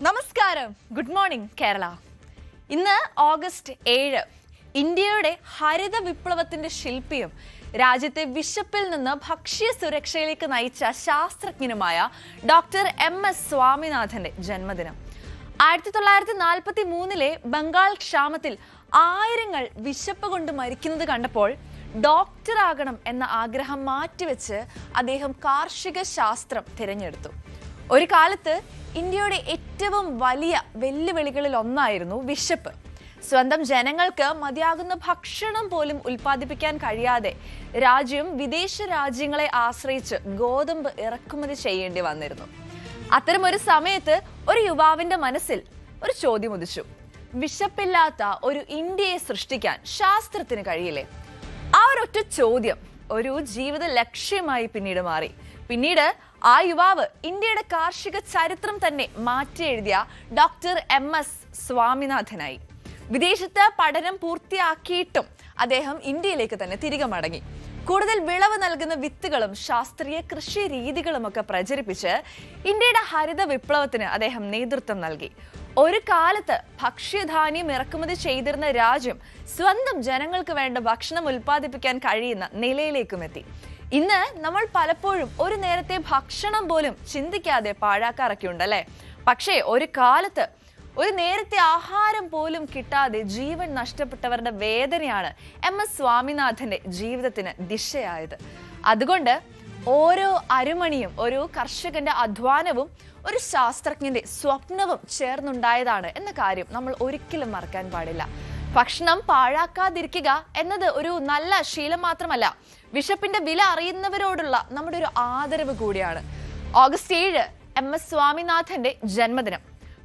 നമസ്കാരം, good morning Kerala. ഇന്ന് August 7. ഇന്ത്യയുടെ ഹരിത വിപ്ലവത്തിന്റെ ശില്പിയും രാജ്യത്തെ വിശപ്പിൽ നിന്ന് ഭക്ഷ്യ സുരക്ഷയിലേക്ക് നയിച്ച ശാസ്ത്രജ്ഞനുമായ ഡോക്ടർ MS സ്വാമിനാഥന്റെ ജന്മദിനം. 1943 ബംഗാൾ ക്ഷാമത്തിൽ ആയിരങ്ങൾ വിശപ്പ് കൊണ്ട് മരിക്കുന്നത് കണ്ടപ്പോൾ ഡോക്ടറാകണം എന്ന ആഗ്രഹം മാറ്റിവെച്ച് അദ്ദേഹം കാർഷിക ശാസ്ത്രം തിരഞ്ഞെടുത്തു. ഒരു കാലത്ത് ഇന്ത്യയുടെ ഏറ്റവും വലിയ വെല്ലുവിളികളിൽ ഒന്നായിരുന്നു വിശപ്പ്. സ്വന്തം ജനങ്ങൾക്ക് മതിയാകുന്ന ഭക്ഷണം പോലും ഉൽപ്പാദിപ്പിക്കാൻ കഴിയാതെ രാജ്യം വിദേശ രാജ്യങ്ങളെ ആശ്രയിച്ച് ഗോതമ്പ് ഇറക്കുമതി ചെയ്യേണ്ടി വന്നിരുന്നു. അത്തരമൊരു സമയത്ത് ഒരു യുവാവിന്റെ മനസ്സിൽ ഒരു ചോദ്യം ഉദിച്ചു. വിശപ്പില്ലാത്ത ഒരു ഇന്ത്യയെ സൃഷ്ടിക്കാൻ ശാസ്ത്രത്തിന് കഴിയില്ലേ? ആ ഒരൊറ്റ ചോദ്യം ഒരു ജീവിത ലക്ഷ്യമായി പിന്നീട് മാറി. പിന്നീട് ആ യുവാവ് ഇന്ത്യയുടെ കാർഷിക ചരിത്രം തന്നെ മാറ്റി എഴുതിയ ഡോക്ടർ MS സ്വാമിനാഥനായി. വിദേശത്ത് പഠനം പൂർത്തിയാക്കിയിട്ടും അദ്ദേഹം ഇന്ത്യയിലേക്ക് തന്നെ തിരികെ മടങ്ങി. കൂടുതൽ വിളവ് നൽകുന്ന വിത്തുകളും ശാസ്ത്രീയ കൃഷി രീതികളുമൊക്കെ പ്രചരിപ്പിച്ച് ഇന്ത്യയുടെ ഹരിത വിപ്ലവത്തിന് അദ്ദേഹം നേതൃത്വം നൽകി. ഒരു കാലത്ത് ഭക്ഷ്യധാന്യം ഇറക്കുമതി ചെയ്തിരുന്ന രാജ്യം സ്വന്തം ജനങ്ങൾക്ക് വേണ്ട ഭക്ഷണം ഉൽപ്പാദിപ്പിക്കാൻ കഴിയുന്ന നിലയിലേക്കും എത്തി. ഇന്ന് നമ്മൾ പലപ്പോഴും ഒരു നേരത്തെ ഭക്ഷണം പോലും ചിന്തിക്കാതെ പാഴാക്കാറൊക്കെ ഉണ്ടല്ലേ? പക്ഷേ ഒരു കാലത്ത് ഒരു നേരത്തെ ആഹാരം പോലും കിട്ടാതെ ജീവൻ നഷ്ടപ്പെട്ടവരുടെ വേദനയാണ് MS സ്വാമിനാഥന്റെ ജീവിതത്തിന് ദിശയായത്. അതുകൊണ്ട് ഓരോ അരുമണിയും ഒരു കർഷകന്റെ അധ്വാനവും ഒരു ശാസ്ത്രജ്ഞന്റെ സ്വപ്നവും ചേർന്നുണ്ടായതാണ് എന്ന കാര്യം നമ്മൾ ഒരിക്കലും മറക്കാൻ പാടില്ല. ഭക്ഷണം പാഴാക്കാതിരിക്കുക എന്നത് ഒരു നല്ല ശീലം മാത്രമല്ല, വിശപ്പിന്റെ വില അറിയുന്നവരോടുള്ള നമ്മുടെ ഒരു ആദരവ് കൂടിയാണ്. ഓഗസ്റ്റ് 7 MS സ്വാമിനാഥന്റെ ജന്മദിനം.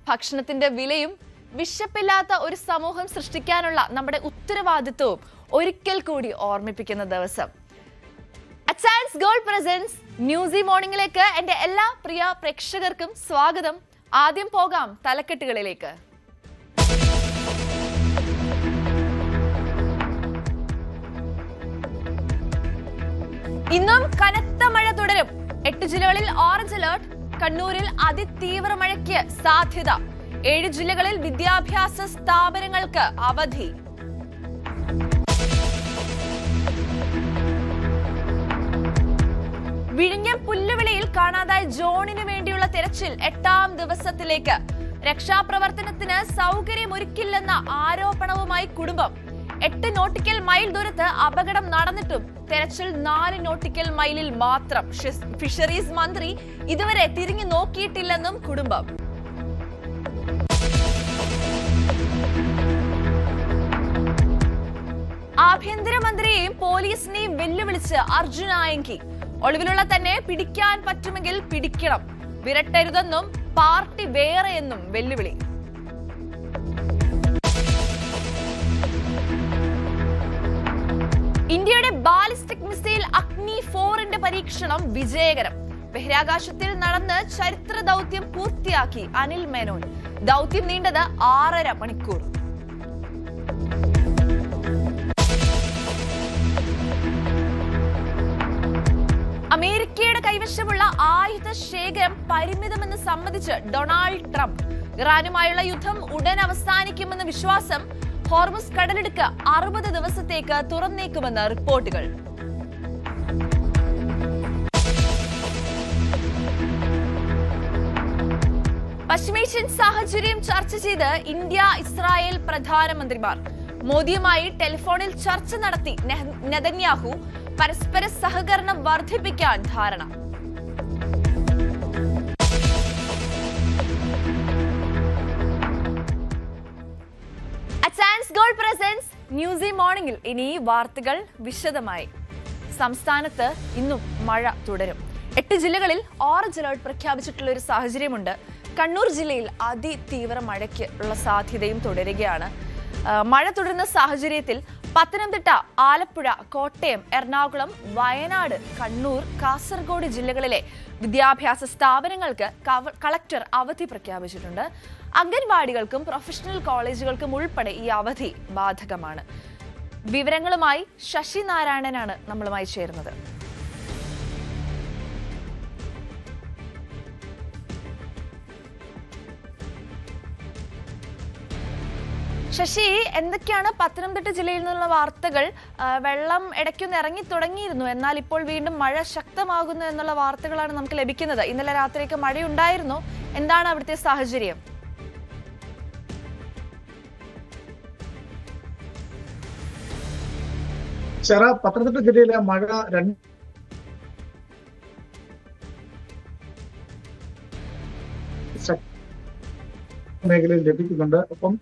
ഭക്ഷണത്തിന്റെ വിലയും വിശപ്പില്ലാത്ത ഒരു സമൂഹം സൃഷ്ടിക്കാനുള്ള നമ്മുടെ ഉത്തരവാദിത്വവും ഒരിക്കൽ കൂടി ഓർമ്മിപ്പിക്കുന്ന ദിവസം. അച്ചാൻസ് ഗോൾഡ് പ്രസൻസ് ന്യൂസി മോർണിംഗിലേക്ക് എന്റെ എല്ലാ പ്രിയ പ്രേക്ഷകർക്കും സ്വാഗതം. ആദ്യം പോകാം തലക്കെട്ടുകളിലേക്ക്. ഇന്നും കനത്ത മഴ തുടരും. 8 ജില്ലകളിൽ ഓറഞ്ച് അലേർട്ട്. കണ്ണൂരിൽ അതിതീവ്ര മഴയ്ക്ക് സാധ്യത. 7 ജില്ലകളിൽ വിദ്യാഭ്യാസ സ്ഥാപനങ്ങൾക്ക് അവധി. വിഴിഞ്ഞം പുല്ലുവിളിയിൽ കാണാതായ ജോണിന് വേണ്ടിയുള്ള തെരച്ചിൽ 8ാം ദിവസത്തിലേക്ക്. രക്ഷാപ്രവർത്തനത്തിന് സൗകര്യമൊരുക്കില്ലെന്ന ആരോപണവുമായി കുടുംബം. 8 നോട്ടിക്കൽ മൈൽ ദൂരത്ത് അപകടം നടന്നിട്ടും തെരച്ചിൽ 4 നോട്ടിക്കൽ മൈലിൽ മാത്രം. ഫിഷറീസ് മന്ത്രി ഇതുവരെ തിരിഞ്ഞു നോക്കിയിട്ടില്ലെന്നും കുടുംബം. ആഭ്യന്തരമന്ത്രിയെയും പോലീസിനെയും വെല്ലുവിളിച്ച് അർജുൻ ആയങ്കി. ഒളിവിലുള്ള തന്നെ പിടിക്കാൻ പറ്റുമെങ്കിൽ പിടിക്കണം, വിരട്ടരുതെന്നും പാർട്ടി വേറെയെന്നും വെല്ലുവിളി. ഇന്ത്യയുടെ ബാലിസ്റ്റിക് മിസൈൽ അഗ്നി 4ന്റെ പരീക്ഷണം വിജയകരം. ബഹിരാകാശത്തിൽ നടന്ന് ചരിത്ര ദൗത്യം പൂർത്തിയാക്കി അനിൽ മേനോൻ. ദൗത്യം നീണ്ടത് 6.5 മണിക്കൂർ. അമേരിക്കയുടെ കൈവശമുള്ള ആയുധ ശേഖരം പരിമിതമെന്ന് സമ്മതിച്ച് ഡൊണാൾഡ് ട്രംപ്. ഇറാനുമായുള്ള യുദ്ധം ഉടൻ അവസാനിക്കുമെന്ന വിശ്വാസം. ഹോർമുസ് കടലിടുക്ക് 60 ദിവസത്തേക്ക് തുറന്നേക്കുമെന്ന് റിപ്പോർട്ടുകൾ. പശ്ചിമേഷ്യൻ സാഹചര്യം ചർച്ച ചെയ്ത് ഇന്ത്യ ഇസ്രായേൽ പ്രധാനമന്ത്രിമാർ. മോദിയുമായി ടെലിഫോണിൽ ചർച്ച നടത്തി നെതന്യാഹു. പരസ്പര സഹകരണം വർദ്ധിപ്പിക്കാൻ ധാരണ. അച്ചാൻസ് ഗോൾഡ് പ്രസൻസ് ന്യൂസി മോർണിംഗിൽ ഇനി വാർത്തകൾ വിശദമായി. സംസ്ഥാനത്ത് ഇന്നും മഴ തുടരും. 8 ജില്ലകളിൽ ഓറഞ്ച് അലേർട്ട് പ്രഖ്യാപിച്ചിട്ടുള്ള ഒരു സാഹചര്യമുണ്ട്. കണ്ണൂർ ജില്ലയിൽ അതിതീവ്ര മഴയ്ക്ക് ഉള്ള സാധ്യതയും തുടരുകയാണ്. മഴ തുടരുന്ന സാഹചര്യത്തിൽ പത്തനംതിട്ട, ആലപ്പുഴ, കോട്ടയം, എറണാകുളം, വയനാട്, കണ്ണൂർ, കാസർഗോഡ് ജില്ലകളിലെ വിദ്യാഭ്യാസ സ്ഥാപനങ്ങൾക്ക് കളക്ടർ അവധി പ്രഖ്യാപിച്ചിട്ടുണ്ട്. അംഗൻവാടികൾക്കും പ്രൊഫഷണൽ കോളേജുകൾക്കും ഉൾപ്പെടെ ഈ അവധി ബാധകമാണ്. വിവരങ്ങളുമായി ശശി നാരായണനാണ് നമ്മളുമായി ചേരുന്നത്. ശശി, എന്തൊക്കെയാണ് പത്തനംതിട്ട ജില്ലയിൽ നിന്നുള്ള വാർത്തകൾ? വെള്ളം ഇടയ്ക്കൊന്ന് ഇറങ്ങി തുടങ്ങിയിരുന്നു, എന്നാൽ ഇപ്പോൾ വീണ്ടും മഴ ശക്തമാകുന്നു എന്നുള്ള വാർത്തകളാണ് നമുക്ക് ലഭിക്കുന്നത്. ഇന്നലെ രാത്രിയൊക്കെ മഴയുണ്ടായിരുന്നു. എന്താണ് അവിടുത്തെ സാഹചര്യം? പത്തനംതിട്ട ജില്ലയിലെ മഴ മേഖലയിൽ ലഭിക്കുന്നുണ്ട്. ഒപ്പം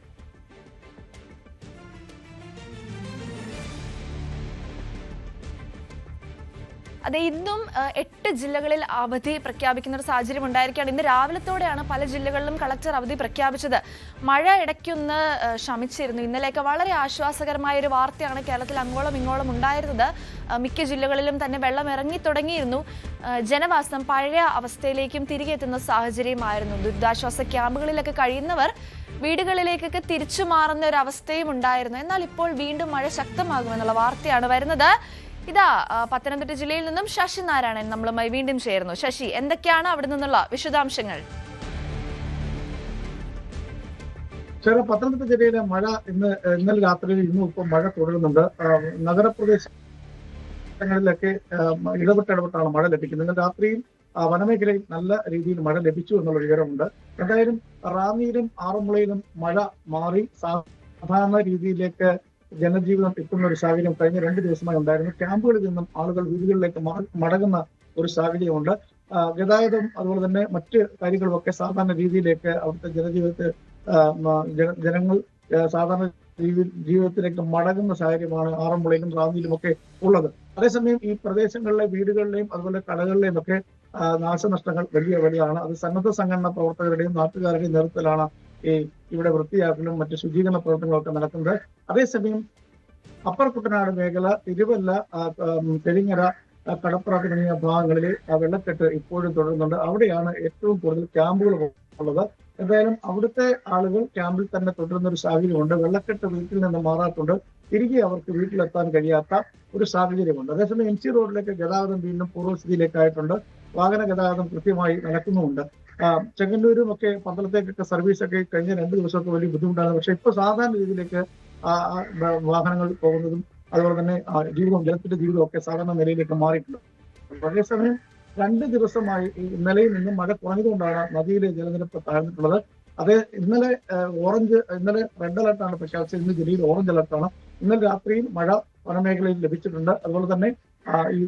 അതെ, ഇന്നും 8 ജില്ലകളിൽ അവധി പ്രഖ്യാപിക്കുന്ന ഒരു സാഹചര്യം ഉണ്ടായിരിക്കുകയാണ്. ഇന്ന് രാവിലത്തോടെയാണ് പല ജില്ലകളിലും കളക്ടർ അവധി പ്രഖ്യാപിച്ചത്. മഴ ഇടയ്ക്കൊന്ന് ശമിച്ചിരുന്നു. ഇന്നലെയൊക്കെ വളരെ ആശ്വാസകരമായ ഒരു വാർത്തയാണ് കേരളത്തിൽ അങ്ങോളം ഇങ്ങോളം ഉണ്ടായിരുന്നത്. മിക്ക ജില്ലകളിലും തന്നെ വെള്ളം ഇറങ്ങി തുടങ്ങിയിരുന്നു. ജനവാസം പഴയ അവസ്ഥയിലേക്കും തിരികെ എത്തുന്ന സാഹചര്യമായിരുന്നു. ദുരിതാശ്വാസ ക്യാമ്പുകളിലൊക്കെ കഴിയുന്നവർ വീടുകളിലേക്കൊക്കെ തിരിച്ചു മാറുന്ന ഒരു അവസ്ഥയും ഉണ്ടായിരുന്നു. എന്നാൽ ഇപ്പോൾ വീണ്ടും മഴ ശക്തമാകുമെന്നുള്ള വാർത്തയാണ് വരുന്നത്. ഇതാ പത്തനംതിട്ട ജില്ലയിൽ നിന്നും ശശി നാരായണൻ നമ്മളുമായി വീണ്ടും ചേർന്നു. ശശി, എന്തൊക്കെയാണ് അവിടെ നിന്നുള്ള വിശദാംശങ്ങൾ? പത്തനംതിട്ട ജില്ലയിലെ മഴ ഇന്നലെ രാത്രിയിൽ ഇന്നും ഇപ്പം മഴ തുടരുന്നുണ്ട്. നഗരപ്രദേശങ്ങളിലൊക്കെ ഇടപെട്ടാണ് മഴ ലഭിക്കുന്നത്. ഇന്നലെ രാത്രിയിൽ വനമേഖലയിൽ നല്ല രീതിയിൽ മഴ ലഭിച്ചു എന്നുള്ള വിവരമുണ്ട്. എന്തായാലും റാന്നിയിലും ആറന്മുളയിലും മഴ മാറി സാധാരണ രീതിയിലേക്ക് ജനജീവിതം എത്തുന്ന ഒരു സാഹചര്യം കഴിഞ്ഞ 2 ദിവസമായി ഉണ്ടായിരുന്നു. ക്യാമ്പുകളിൽ നിന്നും ആളുകൾ വീടുകളിലേക്ക് മടങ്ങുന്ന ഒരു സാഹചര്യമുണ്ട്. ഗതാഗതം അതുപോലെ തന്നെ മറ്റ് കാര്യങ്ങളുമൊക്കെ സാധാരണ രീതിയിലേക്ക് അവിടുത്തെ ജനജീവിതത്തെ ജനങ്ങൾ സാധാരണ ജീവിതത്തിലേക്ക് മടങ്ങുന്ന സാഹചര്യമാണ് ആറന്മുളയിലും റാന്നിയിലും ഒക്കെ ഉള്ളത്. അതേസമയം ഈ പ്രദേശങ്ങളിലെ വീടുകളിലെയും അതുപോലെ കടകളിലെയും ഒക്കെ നാശനഷ്ടങ്ങൾ വലിയാണ്. അത് സന്നദ്ധ സംഘടനാ പ്രവർത്തകരുടെയും നാട്ടുകാരുടെയും നേതൃത്വത്തിലാണ് ഇവിടെ വൃത്തിയാക്കലും മറ്റ് ശുചീകരണ പ്രവർത്തനങ്ങളൊക്കെ നടക്കുന്നത്. അതേസമയം അപ്പർ കുട്ടനാട് മേഖല, തിരുവല്ല, പെരിങ്ങര, കടപ്ര തുടങ്ങിയ ഭാഗങ്ങളിൽ വെള്ളക്കെട്ട് ഇപ്പോഴും തുടരുന്നുണ്ട്. അവിടെയാണ് ഏറ്റവും കൂടുതൽ ക്യാമ്പുകൾ ഉള്ളത്. എന്തായാലും അവിടുത്തെ ആളുകൾ ക്യാമ്പിൽ തന്നെ തുടരുന്ന ഒരു സാഹചര്യമുണ്ട്. വെള്ളക്കെട്ട് വീട്ടിൽ നിന്ന് മാറാത്തുണ്ട്. തിരികെ അവർക്ക് വീട്ടിലെത്താൻ കഴിയാത്ത ഒരു സാഹചര്യമുണ്ട്. അതേസമയം MC റോഡിലേക്ക് ഗതാഗതം വീണ്ടും പൂർവ്വസ്ഥിതിയിലേക്കായിട്ടുണ്ട്. വാഹന ഗതാഗതം കൃത്യമായി നടക്കുന്നുമുണ്ട്. ചെങ്ങന്നൂരും ഒക്കെ പന്തളത്തേക്കൊക്കെ സർവീസൊക്കെ കഴിഞ്ഞ 2 ദിവസമൊക്കെ വലിയ ബുദ്ധിമുട്ടാണ്. പക്ഷെ ഇപ്പൊ സാധാരണ രീതിയിലേക്ക് വാഹനങ്ങൾ പോകുന്നതും അതുപോലെ തന്നെ ജലത്തിന്റെ ജീവിതവും ഒക്കെ സാധാരണ നിലയിലേക്ക് മാറിയിട്ടുണ്ട്. അതേസമയം 2 ദിവസമായി ഇന്നലെയിൽ നിന്നും മഴ കുറഞ്ഞതുകൊണ്ടാണ് നദിയിലെ ജലനിരപ്പ് താഴ്ന്നിട്ടുള്ളത്. ഇന്നലെ റെഡ് അലർട്ടാണ് പ്രഖ്യാപിച്ചത്. ഇന്ന് ജില്ലയിൽ ഓറഞ്ച് അലർട്ടാണ്. ഇന്നലെ രാത്രിയിൽ മഴ വനമേഖലയിൽ ലഭിച്ചിട്ടുണ്ട്. അതുപോലെ തന്നെ ഈ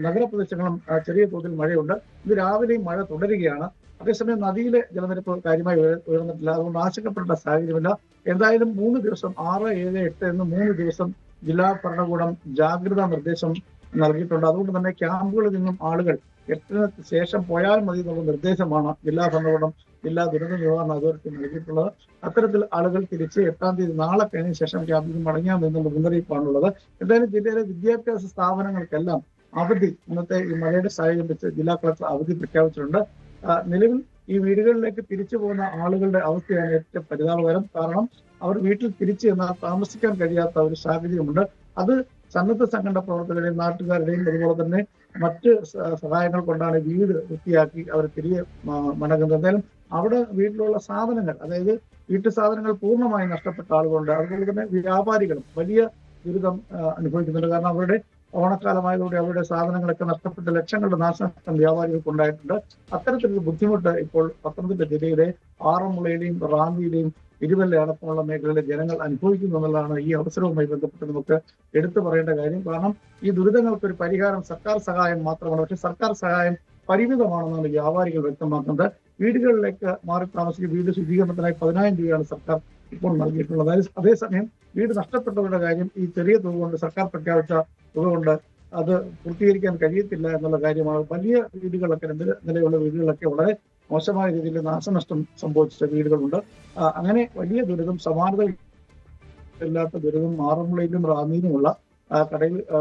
നഗരപ്രദേശങ്ങളും ചെറിയ തോതിൽ മഴയുണ്ട്. ഇന്ന് രാവിലെയും മഴ തുടരുകയാണ്. അതേസമയം നദിയിലെ ജലനിരപ്പ് കാര്യമായി ഉയർന്നിട്ടില്ല. അതുകൊണ്ട് ആശങ്കപ്പെടേണ്ട സാഹചര്യമില്ല. എന്തായാലും 3 ദിവസം 6, 7, 8 എന്ന് 3 ദിവസം ജില്ലാ ഭരണകൂടം ജാഗ്രതാ നിർദ്ദേശം നൽകിയിട്ടുണ്ട്. അതുകൊണ്ട് തന്നെ ക്യാമ്പുകളിൽ നിന്നും ആളുകൾ 8-ന് ശേഷം പോയാൽ മതി എന്നുള്ള നിർദ്ദേശമാണ് ജില്ലാ ഭരണകൂടം, ജില്ലാ ദുരന്ത നിവാരണ അതോറിറ്റി നൽകിയിട്ടുള്ളത്. അത്തരത്തിൽ ആളുകൾ തിരിച്ച് 8-ാം തീയതി നാളെ കഴിഞ്ഞ ശേഷം ക്യാമ്പിൽ മടങ്ങാമെന്നുള്ള മുന്നറിയിപ്പാണുള്ളത്. എന്തായാലും ജില്ലയിലെ വിദ്യാഭ്യാസ സ്ഥാപനങ്ങൾക്കെല്ലാം അവധി ഇന്നത്തെ ഈ മഴയുടെ സാഹചര്യം വെച്ച് ജില്ലാ കളക്ടർ അവധി പ്രഖ്യാപിച്ചിട്ടുണ്ട്. നിലവിൽ ഈ വീടുകളിലേക്ക് തിരിച്ചു പോകുന്ന ആളുകളുടെ അവസ്ഥയാണ് ഏറ്റവും പരിതാപകരം. കാരണം അവർ വീട്ടിൽ തിരിച്ചു ചെന്നാൽ താമസിക്കാൻ കഴിയാത്ത ഒരു സാഹചര്യമുണ്ട്. അത് സന്നദ്ധ സംഘടന പ്രവർത്തകരുടെയും നാട്ടുകാരുടെയും അതുപോലെ തന്നെ മറ്റ് സഹായങ്ങൾ കൊണ്ടാണ് വീട് വൃത്തിയാക്കി അവർ തിരികെ മടങ്ങുന്നത്. എന്തായാലും അവിടെ വീട്ടിലുള്ള സാധനങ്ങൾ, അതായത് വീട്ടു സാധനങ്ങൾ പൂർണ്ണമായും നഷ്ടപ്പെട്ട ആളുകളുണ്ട്. അതുപോലെ തന്നെ വ്യാപാരികളും വലിയ ദുരിതം അനുഭവിക്കുന്നുണ്ട്. കാരണം അവരുടെ ഓണക്കാലമായതോടെ അവരുടെ സാധനങ്ങളൊക്കെ നഷ്ടപ്പെട്ട ലക്ഷങ്ങളുടെ നാശനഷ്ടം വ്യാപാരികൾക്ക് ഉണ്ടായിട്ടുണ്ട്. അത്തരത്തിലൊരു ബുദ്ധിമുട്ട് ഇപ്പോൾ പത്തനംതിട്ട ജില്ലയിലെ ആറന്മുളയിലെയും റാന്നിയിലെയും തിരുവല്ല അടക്കമുള്ള മേഖലയിലെ ജനങ്ങൾ അനുഭവിക്കുന്നു എന്നുള്ളതാണ് ഈ അവസരവുമായി ബന്ധപ്പെട്ട് നമുക്ക് എടുത്തു പറയേണ്ട കാര്യം. കാരണം ഈ ദുരിതങ്ങൾക്ക് ഒരു പരിഹാരം സർക്കാർ സഹായം മാത്രമാണ്. പക്ഷെ സർക്കാർ സഹായം പരിമിതമാണെന്നാണ് വ്യാപാരികൾ വ്യക്തമാക്കുന്നത്. വീടുകളിലേക്ക് മാറി താമസിക്കുന്ന വീട് ശുചീകരണത്തിനായി 10,000 രൂപയാണ് സർക്കാർ ഇപ്പോൾ നൽകിയിട്ടുള്ളത്. അതേസമയം വീട് നഷ്ടപ്പെട്ടവരുടെ കാര്യം ഈ ചെറിയ തുക കൊണ്ട്, സർക്കാർ പ്രഖ്യാപിച്ച തുക കൊണ്ട് അത് പൂർത്തീകരിക്കാൻ കഴിയത്തില്ല എന്നുള്ള കാര്യമാണ്. വലിയ വീടുകളൊക്കെ, 2 നിലയുള്ള വീടുകളൊക്കെ വളരെ മോശമായ രീതിയിൽ നാശനഷ്ടം സംഭവിച്ച വീടുകളുണ്ട്. അങ്ങനെ വലിയ ദുരിതം, സമാനതയില്ലാത്ത ദുരിതം ആറന്മുളയിലും റാന്നിയിലുമുള്ള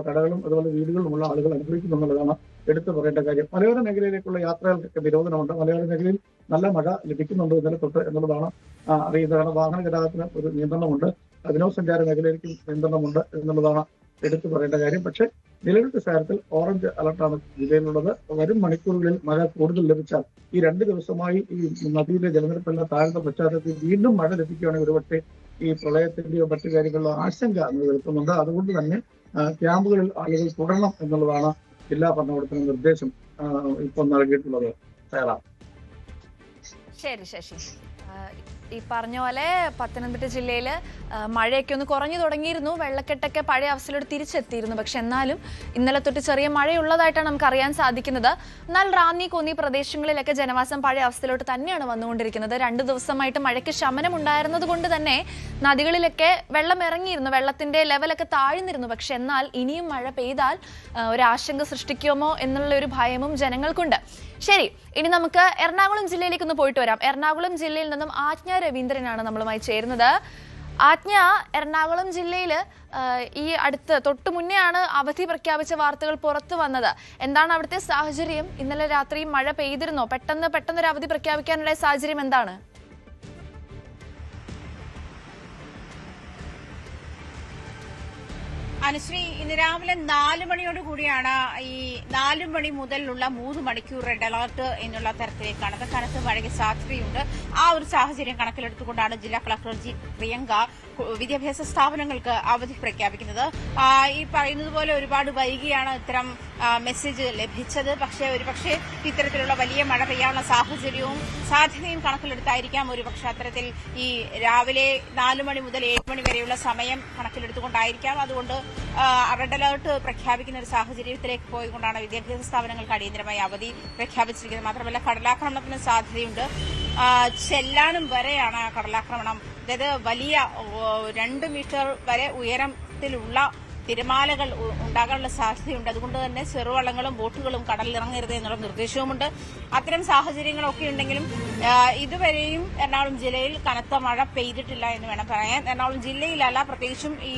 കടകളും അതുപോലെ വീടുകളിലുമുള്ള ആളുകൾ അനുഭവിക്കുന്നു എന്നുള്ളതാണ് എടുത്തു പറയേണ്ട കാര്യം. മലയോര മേഖലയിലേക്കുള്ള യാത്രകൾക്കൊക്കെ നിരോധനമുണ്ട്. മലയോര മേഖലയിൽ നല്ല മഴ ലഭിക്കുന്നുണ്ട് ഇന്നലെ തൊട്ട് എന്നുള്ളതാണ് അറിയുന്നത്. കാരണം വാഹന ഗതാഗതത്തിന് ഒരു നിയന്ത്രണമുണ്ട്. വിനോദസഞ്ചാര മേഖലയിലേക്കും നിയന്ത്രണമുണ്ട് എന്നുള്ളതാണ് എടുത്തു പറയേണ്ട കാര്യം. പക്ഷേ നിലവിലത്തെ സാഹചര്യത്തിൽ ഓറഞ്ച് അലർട്ടാണ് ജില്ലയിലുള്ളത്. വരും മണിക്കൂറുകളിൽ മഴ കൂടുതൽ ലഭിച്ചാൽ ഈ 2 ദിവസമായി ഈ നദിയിലെ ജലനിരപ്പെല്ലാം താഴ്ന്ന പശ്ചാത്തലത്തിൽ വീണ്ടും മഴ ലഭിക്കുകയാണെങ്കിൽ ഒരുപക്ഷെ ഈ പ്രളയത്തിന്റെയോ മറ്റു കാര്യങ്ങളിലോ ആശങ്ക നിലനിൽക്കുന്നുണ്ട്. അതുകൊണ്ട് തന്നെ ക്യാമ്പുകളിൽ ആളുകൾ തുടരണം എന്നുള്ളതാണ് ജില്ലാ ഭരണകൂടത്തിന് നിർദ്ദേശം ഇപ്പോൾ നൽകിയിട്ടുള്ളത്. ശരി ശശി, ഈ പറഞ്ഞ പോലെ പത്തനംതിട്ട ജില്ലയിൽ മഴയൊക്കെ ഒന്ന് കുറഞ്ഞു തുടങ്ങിയിരുന്നു. വെള്ളക്കെട്ടൊക്കെ പഴയ അവസ്ഥയിലോട്ട് തിരിച്ചെത്തിയിരുന്നു. പക്ഷെ എന്നാലും ഇന്നലെ തൊട്ട് ചെറിയ മഴയുള്ളതായിട്ടാണ് നമുക്ക് അറിയാൻ സാധിക്കുന്നത്. എന്നാൽ റാന്നി കോന്നി പ്രദേശങ്ങളിലൊക്കെ ജനവാസം പഴയ അവസ്ഥയിലോട്ട് തന്നെയാണ് വന്നുകൊണ്ടിരിക്കുന്നത്. 2 ദിവസമായിട്ട് മഴയ്ക്ക് ശമനം ഉണ്ടായിരുന്നത് കൊണ്ട് തന്നെ നദികളിലൊക്കെ വെള്ളം ഇറങ്ങിയിരുന്നു, വെള്ളത്തിന്റെ ലെവലൊക്കെ താഴ്ന്നിരുന്നു. പക്ഷെ എന്നാൽ ഇനിയും മഴ പെയ്താൽ ഒരാശങ്ക സൃഷ്ടിക്കുമോ എന്നുള്ള ഒരു ഭയവും ജനങ്ങൾക്കുണ്ട്. ശരി, ഇനി നമുക്ക് എറണാകുളം ജില്ലയിലേക്ക് ഒന്ന് പോയിട്ട് വരാം. എറണാകുളം ജില്ലയിൽ നിന്നും ആജ്ഞ രവീന്ദ്രനാണ് നമ്മളുമായി ചേരുന്നത്. ആജ്ഞ, എറണാകുളം ജില്ലയിൽ ഈ തൊട്ടു മുന്നെയാണ് അവധി പ്രഖ്യാപിച്ച വാർത്തകൾ പുറത്തു വന്നത്. എന്താണ് അവിടുത്തെ സാഹചര്യം? ഇന്നലെ രാത്രി മഴ പെയ്തിരുന്നോ? പെട്ടെന്നൊരു അവധി പ്രഖ്യാപിക്കാനുള്ള സാഹചര്യം എന്താണ്? അനുശ്രീ, ഇന്ന് രാവിലെ 4 മണിയോട് കൂടിയാണ് ഈ 4 മണി മുതലുള്ള 3 മണിക്കൂർ റെഡ് അലർട്ട് എന്നുള്ള തരത്തിലേക്കാണ്. കനത്ത മഴയ്ക്ക് സാധ്യതയുണ്ട്. ആ ഒരു സാഹചര്യം കണക്കിലെടുത്തുകൊണ്ടാണ് ജില്ലാ കളക്ടർ ജി പ്രിയങ്ക വിദ്യാഭ്യാസ സ്ഥാപനങ്ങൾക്ക് അവധി പ്രഖ്യാപിക്കുന്നത്. ഈ പറയുന്നത് പോലെ ഒരുപാട് വൈകിയാണ് ഇത്തരം മെസ്സേജ് ലഭിച്ചത്. പക്ഷേ ഒരുപക്ഷെ ഇത്തരത്തിലുള്ള വലിയ മഴ പെയ്യാനുള്ള സാഹചര്യവും സാധ്യതയും കണക്കിലെടുത്തായിരിക്കാം ഒരുപക്ഷെ അത്തരത്തിൽ ഈ രാവിലെ 4 മണി മുതൽ 7 മണി വരെയുള്ള സമയം കണക്കിലെടുത്തുകൊണ്ടായിരിക്കാം. അതുകൊണ്ട് റെഡ് അലർട്ട് പ്രഖ്യാപിക്കുന്ന ഒരു സാഹചര്യത്തിലേക്ക് പോയിക്കൊണ്ടാണ് വിദ്യാഭ്യാസ സ്ഥാപനങ്ങൾക്ക് അടിയന്തരമായി അവധി പ്രഖ്യാപിച്ചിരിക്കുന്നത്. മാത്രമല്ല കടലാക്രമണത്തിന് സാധ്യതയുണ്ട്. ചെല്ലാനം വരെയാണ് കടലാക്രമണം. അതായത് വലിയ 2 മീറ്റർ വരെ ഉയരത്തിലുള്ള തിരമാലകൾ ഉണ്ടാകാനുള്ള സാധ്യതയുണ്ട്. അതുകൊണ്ട് തന്നെ ചെറുവള്ളങ്ങളും ബോട്ടുകളും കടലിലിറങ്ങരുത് എന്നുള്ള നിർദ്ദേശവുമുണ്ട്. അത്തരം സാഹചര്യങ്ങളൊക്കെ ഉണ്ടെങ്കിലും ഇതുവരെയും എറണാകുളം ജില്ലയിൽ കനത്ത മഴ പെയ്തിട്ടില്ല എന്ന് വേണം പറയാൻ. എറണാകുളം ജില്ലയിലല്ല, പ്രത്യേകിച്ചും ഈ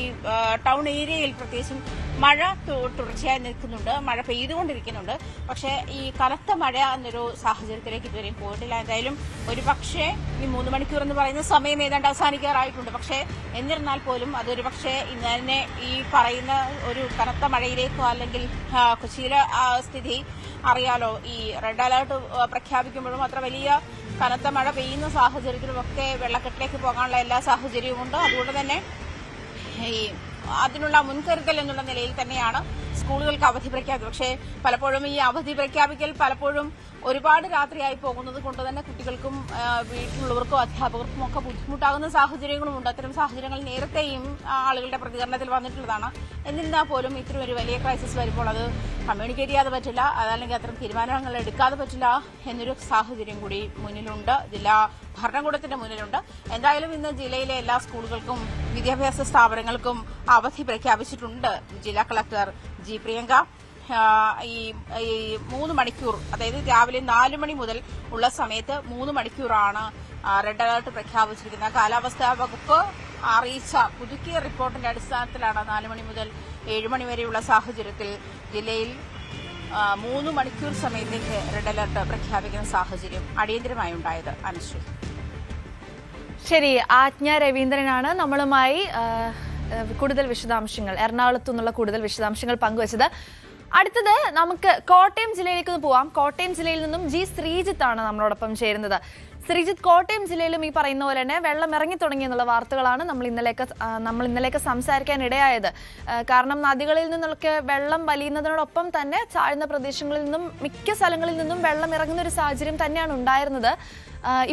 ടൗൺ ഏരിയയിൽ പ്രത്യേകിച്ചും മഴ തുടർച്ചയായി നിൽക്കുന്നുണ്ട്, മഴ പെയ്തുകൊണ്ടിരിക്കുന്നുണ്ട്. പക്ഷേ ഈ കനത്ത മഴ എന്നൊരു സാഹചര്യത്തിലേക്ക് ഇതുവരെയും പോയിട്ടില്ല. എന്തായാലും ഒരുപക്ഷെ ഈ 3 മണിക്കൂർ എന്ന് പറയുന്ന സമയം ഏതാണ്ട് അവസാനിക്കാറായിട്ടുണ്ട്. പക്ഷേ എന്നിരുന്നാൽ പോലും അതൊരു പക്ഷേ ഇന്ന് തന്നെ ഈ പറയുന്ന ഒരു കനത്ത മഴയിലേക്കോ അല്ലെങ്കിൽ കൊച്ചിയിലെ സ്ഥിതി അറിയാലോ, ഈ റെഡ് അലർട്ട് പ്രഖ്യാപിക്കുമ്പോഴും അത്ര വലിയ കനത്ത മഴ പെയ്യുന്ന സാഹചര്യത്തിലുമൊക്കെ വെള്ളക്കെട്ടിലേക്ക് പോകാനുള്ള എല്ലാ സാഹചര്യവുമുണ്ട്. അതുകൊണ്ട് തന്നെ ഈ അതിനുള്ള മുൻകരുതൽ എന്നുള്ള നിലയിൽ തന്നെയാണ് സ്കൂളുകൾക്ക് അവധി പ്രഖ്യാപിച്ചത്. പക്ഷേ പലപ്പോഴും ഈ അവധി പ്രഖ്യാപിക്കൽ പലപ്പോഴും ഒരുപാട് രാത്രിയായി പോകുന്നത് കൊണ്ട് തന്നെ കുട്ടികൾക്കും വീട്ടിലുള്ളവർക്കും അധ്യാപകർക്കും ഒക്കെ ബുദ്ധിമുട്ടാകുന്ന സാഹചര്യങ്ങളുമുണ്ട്. അത്തരം സാഹചര്യങ്ങൾ നേരത്തെയും ആളുകളുടെ പ്രതികരണത്തിൽ വന്നിട്ടുള്ളതാണ്. എന്നിരുന്നാൽ പോലും ഇത്തരം ഒരു വലിയ ക്രൈസിസ് വരുമ്പോൾ അത് കമ്മ്യൂണിക്കേറ്റ് ചെയ്യാതെ പറ്റില്ല, അതല്ലെങ്കിൽ അത്തരം തീരുമാനങ്ങൾ എടുക്കാതെ പറ്റില്ല എന്നൊരു സാഹചര്യം കൂടി മുന്നിലുണ്ട്, ജില്ലാ ഭരണകൂടത്തിന്റെ മുന്നിലുണ്ട്. എന്തായാലും ഇന്ന് ജില്ലയിലെ എല്ലാ സ്കൂളുകൾക്കും വിദ്യാഭ്യാസ സ്ഥാപനങ്ങൾക്കും അവധി പ്രഖ്യാപിച്ചിട്ടുണ്ട് ജില്ലാ കളക്ടർ ജി പ്രിയങ്ക. ഈ 3 മണിക്കൂർ, അതായത് രാവിലെ 4 മണി മുതൽ ഉള്ള സമയത്ത് 3 മണിക്കൂറാണ് റെഡ് അലർട്ട് പ്രഖ്യാപിച്ചിരിക്കുന്നത്. കാലാവസ്ഥാ വകുപ്പ് അറിയിച്ച പുതുക്കിയ റിപ്പോർട്ടിന്റെ അടിസ്ഥാനത്തിലാണ് 4 മണി മുതൽ 7 മണി വരെയുള്ള സാഹചര്യത്തിൽ ജില്ലയിൽ 3 മണിക്കൂർ സമയത്തേക്ക് റെഡ് അലർട്ട് പ്രഖ്യാപിക്കുന്ന സാഹചര്യം അടിയന്തരമായി ഉണ്ടായത്. അനുശ്രീ, ശരി, ആജ്ഞ രവീന്ദ്രനാണ് നമ്മളുമായി കൂടുതൽ വിശദാംശങ്ങൾ, എറണാകുളത്തു നിന്നുള്ള കൂടുതൽ വിശദാംശങ്ങൾ പങ്കുവച്ചത്. അടുത്തത് നമുക്ക് കോട്ടയം ജില്ലയിലേക്ക് പോവാം. കോട്ടയം ജില്ലയിൽ നിന്നും ജി ശ്രീജിത്ത് ആണ് നമ്മളോടൊപ്പം ചേരുന്നത്. ശ്രീജിത്ത്, കോട്ടയം ജില്ലയിലും ഈ പറയുന്ന പോലെ തന്നെ വെള്ളം ഇറങ്ങി തുടങ്ങി എന്നുള്ള വാർത്തകളാണ് നമ്മൾ ഇന്നലെയൊക്കെ സംസാരിക്കാൻ ഇടയായത്. കാരണം നദികളിൽ നിന്നൊക്കെ വെള്ളം വലിയുന്നതിനോടൊപ്പം തന്നെ താഴ്ന്ന പ്രദേശങ്ങളിൽ നിന്നും മിക്ക സ്ഥലങ്ങളിൽ നിന്നും വെള്ളം ഇറങ്ങുന്ന ഒരു സാഹചര്യം തന്നെയാണ് ഉണ്ടായിരുന്നത്.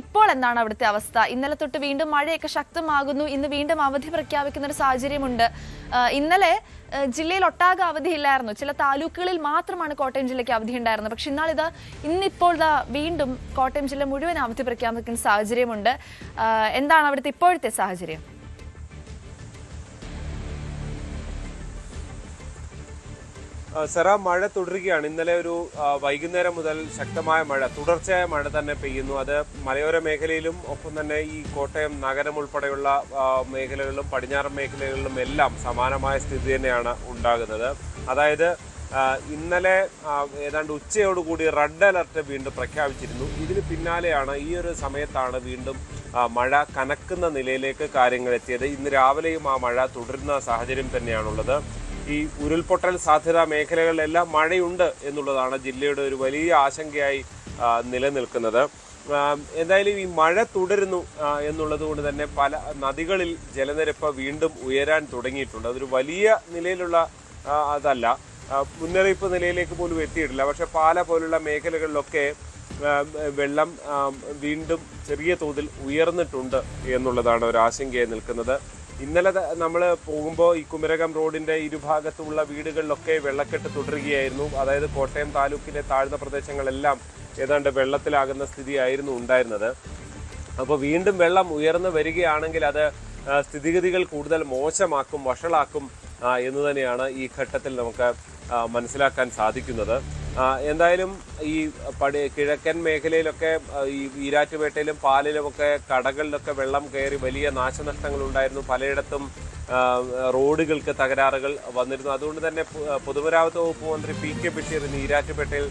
ഇപ്പോൾ എന്താണ് അവിടുത്തെ അവസ്ഥ? ഇന്നലെ തൊട്ട് വീണ്ടും മഴയൊക്കെ ശക്തമാകുന്നു. ഇന്ന് വീണ്ടും അവധി പ്രഖ്യാപിക്കുന്ന ഒരു സാഹചര്യമുണ്ട്. ഇന്നലെ ജില്ലയിൽ ഒട്ടാകെ അവധിയില്ലായിരുന്നു, ചില താലൂക്കുകളിൽ മാത്രമാണ് കോട്ടയം ജില്ലയ്ക്ക് അവധി ഉണ്ടായിരുന്നത്. പക്ഷെ ഇന്നിപ്പോൾ വീണ്ടും കോട്ടയം ജില്ല മുഴുവൻ അവധി പ്രഖ്യാപിക്കുന്ന സാഹചര്യമുണ്ട്. എന്താണ് അവിടുത്തെ ഇപ്പോഴത്തെ സാഹചര്യം? സെറ, മഴ തുടരുകയാണ്. ഇന്നലെ ഒരു വൈകുന്നേരം മുതൽ ശക്തമായ മഴ, തുടർച്ചയായ മഴ തന്നെ പെയ്യുന്നു. അത് മലയോര മേഖലയിലും ഒപ്പം തന്നെ ഈ കോട്ടയം നഗരം ഉൾപ്പെടെയുള്ള മേഖലകളിലും പടിഞ്ഞാറൻ മേഖലകളിലും എല്ലാം സമാനമായ സ്ഥിതി തന്നെയാണ് ഉണ്ടാകുന്നത്. അതായത് ഇന്നലെ ഏതാണ്ട് ഉച്ചയോടുകൂടി റെഡ് അലർട്ട് വീണ്ടും പ്രഖ്യാപിച്ചിരുന്നു. ഇതിന് പിന്നാലെയാണ് ഈ ഒരു സമയത്താണ് വീണ്ടും മഴ കനക്കുന്ന നിലയിലേക്ക് കാര്യങ്ങൾ എത്തിയത്. ഇന്ന് രാവിലെയും ആ മഴ തുടരുന്ന സാഹചര്യം തന്നെയാണുള്ളത്. ഈ ഉരുൾപൊട്ടൽ സാധ്യതാ മേഖലകളിലെല്ലാം മഴയുണ്ട് എന്നുള്ളതാണ് ജില്ലയുടെ ഒരു വലിയ ആശങ്കയായി നിലനിൽക്കുന്നത്. എന്തായാലും ഈ മഴ തുടരുന്നു എന്നുള്ളത് കൊണ്ട് തന്നെ പല നദികളിൽ ജലനിരപ്പ് വീണ്ടും ഉയരാൻ തുടങ്ങിയിട്ടുണ്ട്. അതൊരു വലിയ നിലയിലുള്ള അതല്ല, മുന്നറിയിപ്പ് നിലയിലേക്ക് പോലും എത്തിയിട്ടില്ല. പക്ഷെ പാല പോലുള്ള മേഖലകളിലൊക്കെ വെള്ളം വീണ്ടും ചെറിയ തോതിൽ ഉയർന്നിട്ടുണ്ട് എന്നുള്ളതാണ് ഒരു ആശങ്കയായി നിൽക്കുന്നത്. ഇന്നലെ നമ്മൾ പോകുമ്പോൾ ഈ കുമരകം റോഡിന്റെ ഇരുഭാഗത്തുമുള്ള വീടുകളിലൊക്കെ വെള്ളക്കെട്ട് തുടരുകയായിരുന്നു. അതായത് കോട്ടയം താലൂക്കിലെ താഴ്ന്ന പ്രദേശങ്ങളെല്ലാം ഏതാണ്ട് വെള്ളത്തിലാകുന്ന സ്ഥിതിയായിരുന്നു ഉണ്ടായിരുന്നത്. അപ്പോൾ വീണ്ടും വെള്ളം ഉയർന്നു വരികയാണെങ്കിൽ അത് സ്ഥിതിഗതികൾ കൂടുതൽ മോശമാക്കും, വഷളാക്കും എന്ന് തന്നെയാണ് ഈ ഘട്ടത്തിൽ നമുക്ക് മനസ്സിലാക്കാൻ സാധിക്കുന്നത്. എന്തായാലും ഈ കിഴക്കൻ മേഖലയിലൊക്കെ ഈ ഈരാറ്റുപേട്ടയിലും പാലിലുമൊക്കെ കടകളിലൊക്കെ വെള്ളം കയറി വലിയ നാശനഷ്ടങ്ങൾ ഉണ്ടായിരുന്നു. പലയിടത്തും റോഡുകൾക്ക് തകരാറുകൾ വന്നിരുന്നു. അതുകൊണ്ട് തന്നെ പൊതുമരാമത്ത് വകുപ്പ് മന്ത്രി PK ബഷീർ ഇന്ന് ഈരാറ്റുപേട്ടയിൽ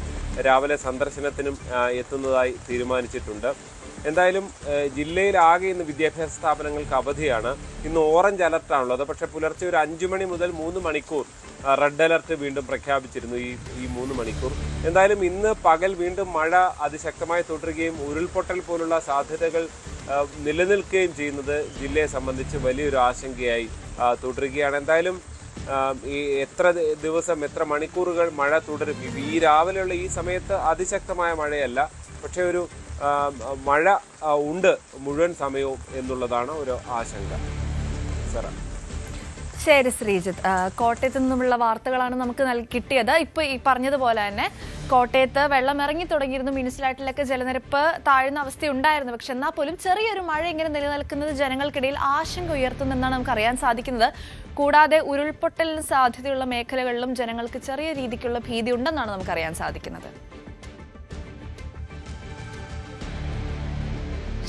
രാവിലെ സന്ദർശനത്തിനും എത്തുന്നതായി തീരുമാനിച്ചിട്ടുണ്ട്. എന്തായാലും ജില്ലയിലാകെ ഇന്ന് വിദ്യാഭ്യാസ സ്ഥാപനങ്ങൾക്ക് അവധിയാണ്. ഇന്ന് ഓറഞ്ച് അലർട്ടാണുള്ളത്. പക്ഷെ പുലർച്ചെ ഒരു 5 മണി മുതൽ 3 മണിക്കൂർ റെഡ് അലർട്ട് വീണ്ടും പ്രഖ്യാപിച്ചിരുന്നു. ഈ 3 മണിക്കൂർ. എന്തായാലും ഇന്ന് പകൽ വീണ്ടും മഴ അതിശക്തമായി തുടരുകയും ഉരുൾപൊട്ടൽ പോലുള്ള സാധ്യതകൾ നിലനിൽക്കുകയും ചെയ്യുന്നത് ജില്ലയെ സംബന്ധിച്ച് വലിയൊരു ആശങ്കയായി തുടരുകയാണ്. എന്തായാലും ഈ എത്ര ദിവസം എത്ര മണിക്കൂറുകൾ മഴ തുടരും? ഈ രാവിലെയുള്ള ഈ സമയത്ത് അതിശക്തമായ മഴയല്ല, പക്ഷെ ഒരു മഴ ഉണ്ട് മുഴുവൻ സമയവും എന്നുള്ളതാണ് ഒരു ആശങ്ക. ശരി ശ്രീജിത്ത്, കോട്ടയത്ത് നിന്നുമുള്ള വാർത്തകളാണ് നമുക്ക് കിട്ടിയത്. ഇപ്പോൾ ഈ പറഞ്ഞതുപോലെ തന്നെ കോട്ടയത്ത് വെള്ളം ഇറങ്ങി തുടങ്ങിയിരുന്നു. മുനിസിപ്പാലിറ്റിയിലൊക്കെ ജലനിരപ്പ് താഴ്ന്ന അവസ്ഥയുണ്ടായിരുന്നു. പക്ഷെ എന്നാൽ പോലും ചെറിയൊരു മഴ ഇങ്ങനെ നിലനിൽക്കുന്നത് ജനങ്ങൾക്കിടയിൽ ആശങ്ക ഉയർത്തുമെന്നാണ് നമുക്ക് അറിയാൻ സാധിക്കുന്നത്. കൂടാതെ ഉരുൾപൊട്ടലിന് സാധ്യതയുള്ള മേഖലകളിലും ജനങ്ങൾക്ക് ചെറിയ രീതിക്കുള്ള ഭീതി ഉണ്ടെന്നാണ് നമുക്കറിയാൻ സാധിക്കുന്നത്.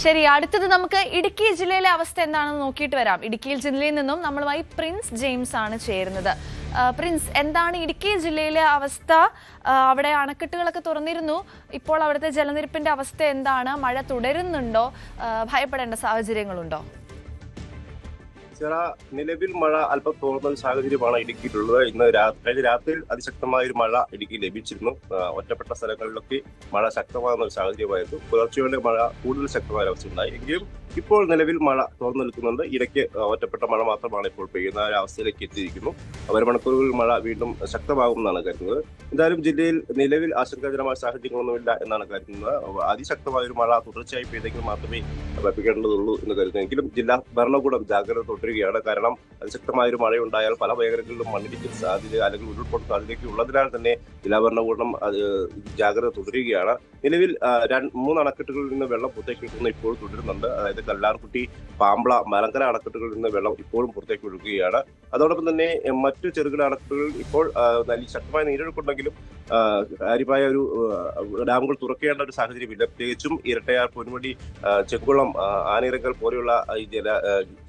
ശരി, അടുത്തത് നമുക്ക് ഇടുക്കി ജില്ലയിലെ അവസ്ഥ എന്താണെന്ന് നോക്കിയിട്ട് വരാം. ഇടുക്കി ജില്ലയിൽ നിന്നും നമ്മളുമായി പ്രിൻസ് ജെയിംസ് ആണ് ചേരുന്നത്. പ്രിൻസ്, എന്താണ് ഇടുക്കി ജില്ലയിലെ അവസ്ഥ? അവിടെ അണക്കെട്ടുകളൊക്കെ തുറന്നിരുന്നു. ഇപ്പോൾ അവിടുത്തെ ജലനിരപ്പിന്റെ അവസ്ഥ എന്താണ്? മഴ തുടരുന്നുണ്ടോ? ഭയപ്പെടേണ്ട സാഹചര്യങ്ങളുണ്ടോ? നിലവിൽ മഴ അല്പം തോന്നുന്ന സാഹചര്യമാണ് ഇടുക്കിയിലുള്ളത്. ഇന്ന് കഴിഞ്ഞ രാത്രിയിൽ അതിശക്തമായ ഒരു മഴ ഇടുക്കി ലഭിച്ചിരുന്നു. ഒറ്റപ്പെട്ട സ്ഥലങ്ങളിലൊക്കെ മഴ ശക്തമാകുന്ന ഒരു സാഹചര്യമായിരുന്നു. പുലർച്ചയോടെ മഴ കൂടുതൽ ശക്തമായ അവസ്ഥ ഉണ്ടായി. എങ്കിലും ഇപ്പോൾ നിലവിൽ മഴ തുറന്നു നിൽക്കുന്നുണ്ട്. ഇടയ്ക്ക് ഒറ്റപ്പെട്ട മഴ മാത്രമാണ് ഇപ്പോൾ പെയ്യുന്ന ഒരു അവസ്ഥയിലേക്ക് എത്തിയിരിക്കുന്നു. വരും മണിക്കൂറുകളിൽ മഴ വീണ്ടും ശക്തമാകുമെന്നാണ് കരുതുന്നത്. എന്തായാലും ജില്ലയിൽ നിലവിൽ ആശങ്കാജനമായ സാഹചര്യങ്ങളൊന്നുമില്ല എന്നാണ് കരുതുന്നത്. അതിശക്തമായ ഒരു മഴ തുടർച്ചയായി പെയ്തെങ്കിൽ മാത്രമേ ലഭിക്കേണ്ടതുള്ളൂ എന്ന് കരുതുന്നെങ്കിലും ജില്ലാ ഭരണകൂടം ജാഗ്രത തുടരുകയാണ്. കാരണം അതിശക്തമായ ഒരു മഴയുണ്ടായാൽ പല മേഖലകളിലും മണ്ണിടിച്ചിൽ സാധ്യത അല്ലെങ്കിൽ ഉരുൾപൊട്ടൽ സാധ്യതയൊക്കെ ഉള്ളതിനാൽ തന്നെ ജില്ലാ ഭരണകൂടം ജാഗ്രത തുടരുകയാണ്. നിലവിൽ 3 അണക്കെട്ടുകളിൽ നിന്ന് വെള്ളം പുറത്തേക്ക് വിടുന്ന ഇപ്പോൾ തുടരുന്നുണ്ട്. അതായത് കല്ലാർകുട്ടി, പാമ്പള, മലങ്കര അണക്കെട്ടുകളിൽ നിന്ന് വെള്ളം ഇപ്പോഴും പുറത്തേക്ക് ഒഴുകുകയാണ്. അതോടൊപ്പം തന്നെ മറ്റു ചെറുകിട അണക്കെട്ടുകളിൽ ഇപ്പോൾ ശക്തമായ നീരൊഴുക്കുണ്ടെങ്കിലും കാര്യമായ ഒരു ഡാമുകൾ തുറക്കേണ്ട ഒരു സാഹചര്യമില്ല. പ്രത്യേകിച്ചും ഇരട്ടയാർ, പൊന്മുടി, ചെക്കുളം, ആനയിറങ്കൽ പോലെയുള്ള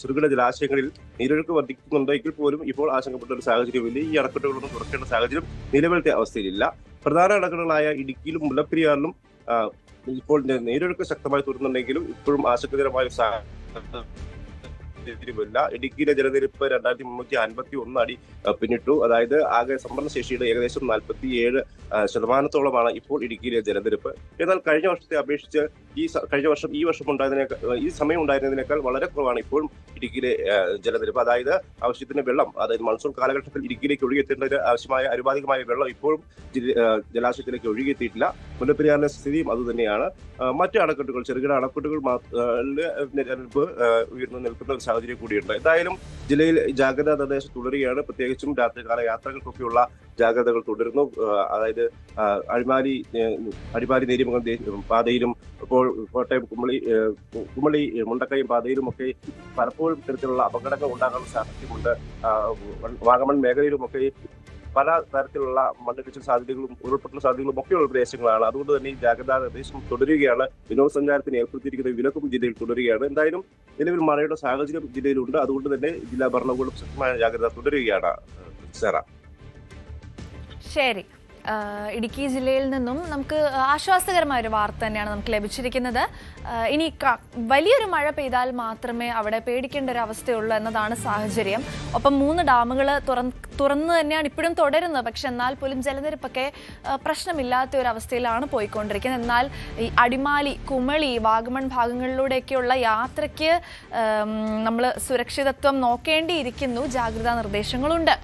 ചെറുകിട ജലാശയങ്ങളിൽ നീരൊഴുക്ക് വർദ്ധിക്കുന്നുണ്ടെങ്കിൽ പോലും ഇപ്പോൾ ആശങ്കപ്പെട്ട ഒരു സാഹചര്യമില്ല. ഈ അണക്കെട്ടുകളൊന്നും തുറക്കേണ്ട സാഹചര്യം നിലവിലത്തെ അവസ്ഥയിലില്ല. പ്രധാന അണക്കെട്ടുകളായ ഇടുക്കിയിലും മുല്ലപ്പെരിയാറിലും ഇപ്പോൾ നീരൊഴുക്ക് ശക്തമായി തുടരുന്നുണ്ടെങ്കിലും ഇപ്പോഴും ആശങ്കകരമായ സാഹചര്യമില്ല. ഇടുക്കിയിലെ ജലനിരപ്പ് 2351 അടി പിന്നിട്ടു. അതായത് ആകെ സംഭരണ ശേഷിയുടെ ഏകദേശം 47% ഇപ്പോൾ ഇടുക്കിയിലെ ജലനിരപ്പ്. എന്നാൽ കഴിഞ്ഞ വർഷത്തെ അപേക്ഷിച്ച് ഈ വർഷം ഈ സമയം ഉണ്ടായിരുന്നതിനേക്കാൾ വളരെ കുറവാണ് ഇപ്പോഴും ഇടുക്കിയിലെ ജലനിരപ്പ്. അതായത് ആവശ്യത്തിന് വെള്ളം, അതായത് മൺസൂൺ കാലഘട്ടത്തിൽ ഇടുക്കിയിലേക്ക് ഒഴുകിയെത്തേണ്ടതിന് ആവശ്യമായ ആനുപാതികമായ വെള്ളം ഇപ്പോഴും ജലാശയത്തിലേക്ക് ഒഴുകിയെത്തിയിട്ടില്ല. മുല്ലപ്പെരിയാറിന്റെ സ്ഥിതിയും അതുതന്നെയാണ്. മറ്റ് അണക്കെട്ടുകൾ, ചെറുകിട അണക്കെട്ടുകൾ ജലനിരപ്പ് ഉയർന്നു നിൽക്കുന്ന ഒരു സാഹചര്യം കൂടിയുണ്ട്. എന്തായാലും ജില്ലയിൽ ജാഗ്രതാ നിർദ്ദേശം തുടരുകയാണ്. പ്രത്യേകിച്ചും രാത്രികാല യാത്രകൾക്കൊക്കെയുള്ള ജാഗ്രതകൾ തുടരുന്നു. അതായത് അടിമാലി നേരിമംഗലം പാതയിലും ഇപ്പോൾ കോട്ടയം കുമളി മുണ്ടക്കയം പാതയിലും ഒക്കെ പലപ്പോഴും ഇത്തരത്തിലുള്ള അപകടങ്ങൾ ഉണ്ടാകാനുള്ള സാഹചര്യമുണ്ട്. വാഗമൺ മേഖലയിലുമൊക്കെ പല തരത്തിലുള്ള മണ്ണിടിച്ചിൽ സാധ്യതകളും ഉരുൾപൊട്ടൽ സാധ്യതകളും ഒക്കെയുള്ള പ്രദേശങ്ങളാണ്. അതുകൊണ്ട് തന്നെ ഈ ജാഗ്രതാ നിർദ്ദേശം തുടരുകയാണ്. വിനോദസഞ്ചാരത്തിന് ഏർപ്പെടുത്തിയിരിക്കുന്ന വിലക്കും ജില്ലയിൽ തുടരുകയാണ്. എന്തായാലും നിലവിൽ മഴയുടെ സാഹചര്യം ജില്ലയിലുണ്ട്. അതുകൊണ്ട് തന്നെ ജില്ലാ ഭരണകൂടം ശക്തമായ ജാഗ്രത തുടരുകയാണ്. ശരി, ഇടുക്കി ജില്ലയിൽ നിന്നും നമുക്ക് ആശ്വാസകരമായ ഒരു വാർത്ത തന്നെയാണ് നമുക്ക് ലഭിച്ചിരിക്കുന്നത്. ഇനി വലിയൊരു മഴ പെയ്താൽ മാത്രമേ അവിടെ പേടിക്കേണ്ട ഒരു അവസ്ഥയുള്ളൂ എന്നതാണ് സാഹചര്യം. ഒപ്പം 3 ഡാമുകൾ തുറന്നു തന്നെയാണ് ഇപ്പോഴും തുടരുന്നത്. പക്ഷെ എന്നാൽ പോലും ജലനിരപ്പൊക്കെ പ്രശ്നമില്ലാത്ത ഒരു അവസ്ഥയിലാണ് പോയിക്കൊണ്ടിരിക്കുന്നത്. എന്നാൽ ഈ അടിമാലി, കുമളി, വാഗമൺ ഭാഗങ്ങളിലൂടെയൊക്കെയുള്ള യാത്രയ്ക്ക് നമ്മൾ സുരക്ഷിതത്വം നോക്കേണ്ടിയിരിക്കുന്നു. ജാഗ്രതാ നിർദ്ദേശങ്ങളുണ്ട്.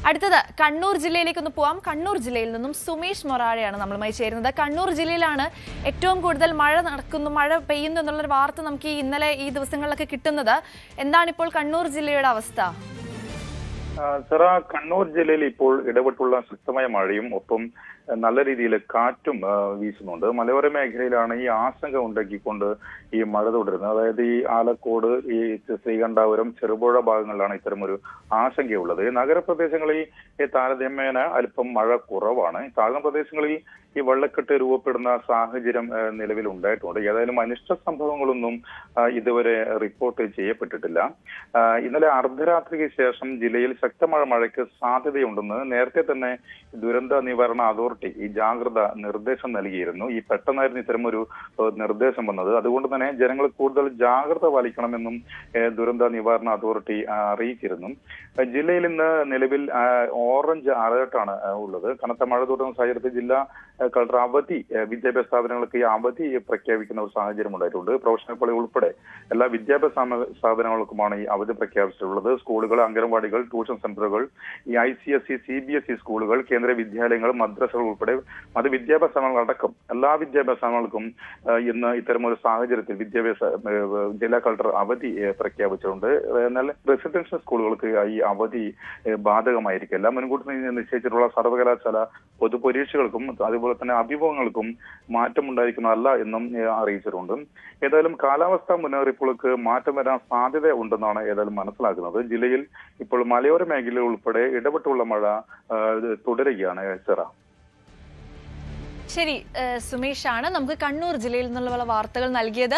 അടുത്തത് കണ്ണൂർ ജില്ലയിലേക്ക് ഒന്ന് പോവാം. കണ്ണൂർ ജില്ലയിൽ നിന്നും സുമേഷ് മൊറാഴയാണ് നമ്മളുമായി ചേരുന്നത്. കണ്ണൂർ ജില്ലയിലാണ് ഏറ്റവും കൂടുതൽ മഴ പെയ്യുന്നു എന്നുള്ളൊരു വാർത്ത നമുക്ക് ഇന്നലെ ഈ ദിവസങ്ങളിലൊക്കെ കിട്ടുന്നത്. എന്താണിപ്പോൾ കണ്ണൂർ ജില്ലയുടെ അവസ്ഥ? സെറ, കണ്ണൂർ ജില്ലയിൽ ഇപ്പോൾ ഇടപെട്ടുള്ള ശക്തമായ മഴയും ഒപ്പം നല്ല രീതിയിൽ കാറ്റും വീശുന്നുണ്ട്. മലയോര മേഖലയിലാണ് ഈ ആശങ്ക ഉണ്ടാക്കിക്കൊണ്ട് ഈ മഴ തുടരുന്നത്. അതായത് ഈ ആലക്കോട്, ഈ ശ്രീകണ്ഠാപുരം, ചെറുപുഴ ഭാഗങ്ങളിലാണ് ഇത്തരമൊരു ആശങ്കയുള്ളത്. നഗരപ്രദേശങ്ങളിൽ താരതമ്യേന അല്പം മഴ കുറവാണ്. താഴ്ന്ന പ്രദേശങ്ങളിൽ ഈ വെള്ളക്കെട്ട് രൂപപ്പെടുന്ന സാഹചര്യം നിലവിൽ ഉണ്ടായിട്ടുണ്ട്. ഏതായാലും അനിഷ്ട സംഭവങ്ങളൊന്നും ഇതുവരെ റിപ്പോർട്ട് ചെയ്യപ്പെട്ടിട്ടില്ല. ഇന്നലെ അർദ്ധരാത്രിക്ക് ശേഷം ജില്ലയിൽ ശക്തമായ മഴയ്ക്ക് സാധ്യതയുണ്ടെന്ന് നേരത്തെ തന്നെ ദുരന്ത നിവാരണ അതോറിറ്റി ഈ ജാഗ്രത നിർദ്ദേശം നൽകിയിരുന്നു. ഈ പെട്ടെന്നായിരുന്നു ഇത്തരമൊരു നിർദ്ദേശം വന്നത്. അതുകൊണ്ട് തന്നെ ജനങ്ങൾ കൂടുതൽ ജാഗ്രത പാലിക്കണമെന്നും ദുരന്ത നിവാരണ അതോറിറ്റി അറിയിച്ചിരുന്നു. ജില്ലയിൽ ഇന്ന് നിലവിൽ ഓറഞ്ച് അലർട്ടാണ് ഉള്ളത്. കനത്ത മഴ തുടരുന്ന സാഹചര്യത്തിൽ ജില്ലാ കളക്ടർ അവധി, വിദ്യാഭ്യാസ സ്ഥാപനങ്ങൾക്ക് ഈ അവധി പ്രഖ്യാപിക്കുന്ന ഒരു സാഹചര്യം ഉണ്ടായിട്ടുണ്ട്. പ്രൊഫഷണൽ കോളേജ് ഉൾപ്പെടെ എല്ലാ വിദ്യാഭ്യാസ സ്ഥാപനങ്ങൾക്കുമാണ് ഈ അവധി പ്രഖ്യാപിച്ചിട്ടുള്ളത്. സ്കൂളുകൾ, അംഗനവാടികൾ, ട്യൂഷൻ സെന്ററുകൾ, ഈ ICSE, CBSE സ്കൂളുകൾ, കേന്ദ്ര വിദ്യാലയങ്ങൾ, മദ്രസകൾ ഉൾപ്പെടെ മതവിദ്യാഭ്യാസ സ്ഥാപനങ്ങളടക്കം എല്ലാ വിദ്യാഭ്യാസ സ്ഥാപനങ്ങൾക്കും ഇന്ന് ഇത്തരമൊരു സാഹചര്യത്തിൽ ജില്ലാ കളക്ടർ അവധി പ്രഖ്യാപിച്ചിട്ടുണ്ട്. എന്നാൽ റെസിഡൻഷ്യൽ സ്കൂളുകൾക്ക് ഈ അവധി ബാധകമായിരിക്കില്ല. മുൻകൂട്ടി നിശ്ചയിച്ചിട്ടുള്ള സർവകലാശാല പൊതുപരീക്ഷകൾക്കും അതുപോലെ തന്നെ അഭിമുഖങ്ങൾക്കും മാറ്റമുണ്ടായിരിക്കുന്നതല്ല എന്നും അറിയിച്ചിട്ടുണ്ട്. ഏതായാലും കാലാവസ്ഥാ മുന്നറിയിപ്പുകൾക്ക് മാറ്റം വരാൻ സാധ്യത ഉണ്ടെന്നാണ് ഏതായാലും മനസ്സിലാക്കുന്നത്. ജില്ലയിൽ ഇപ്പോൾ മലയോര മേഖല ഉൾപ്പെടെ ഇടപെട്ടുള്ള മഴ തുടരുകയാണ്. സെറ, ശരി, സുമേഷാണ് നമുക്ക് കണ്ണൂർ ജില്ലയിൽ നിന്നുള്ള വാർത്തകൾ നൽകിയത്.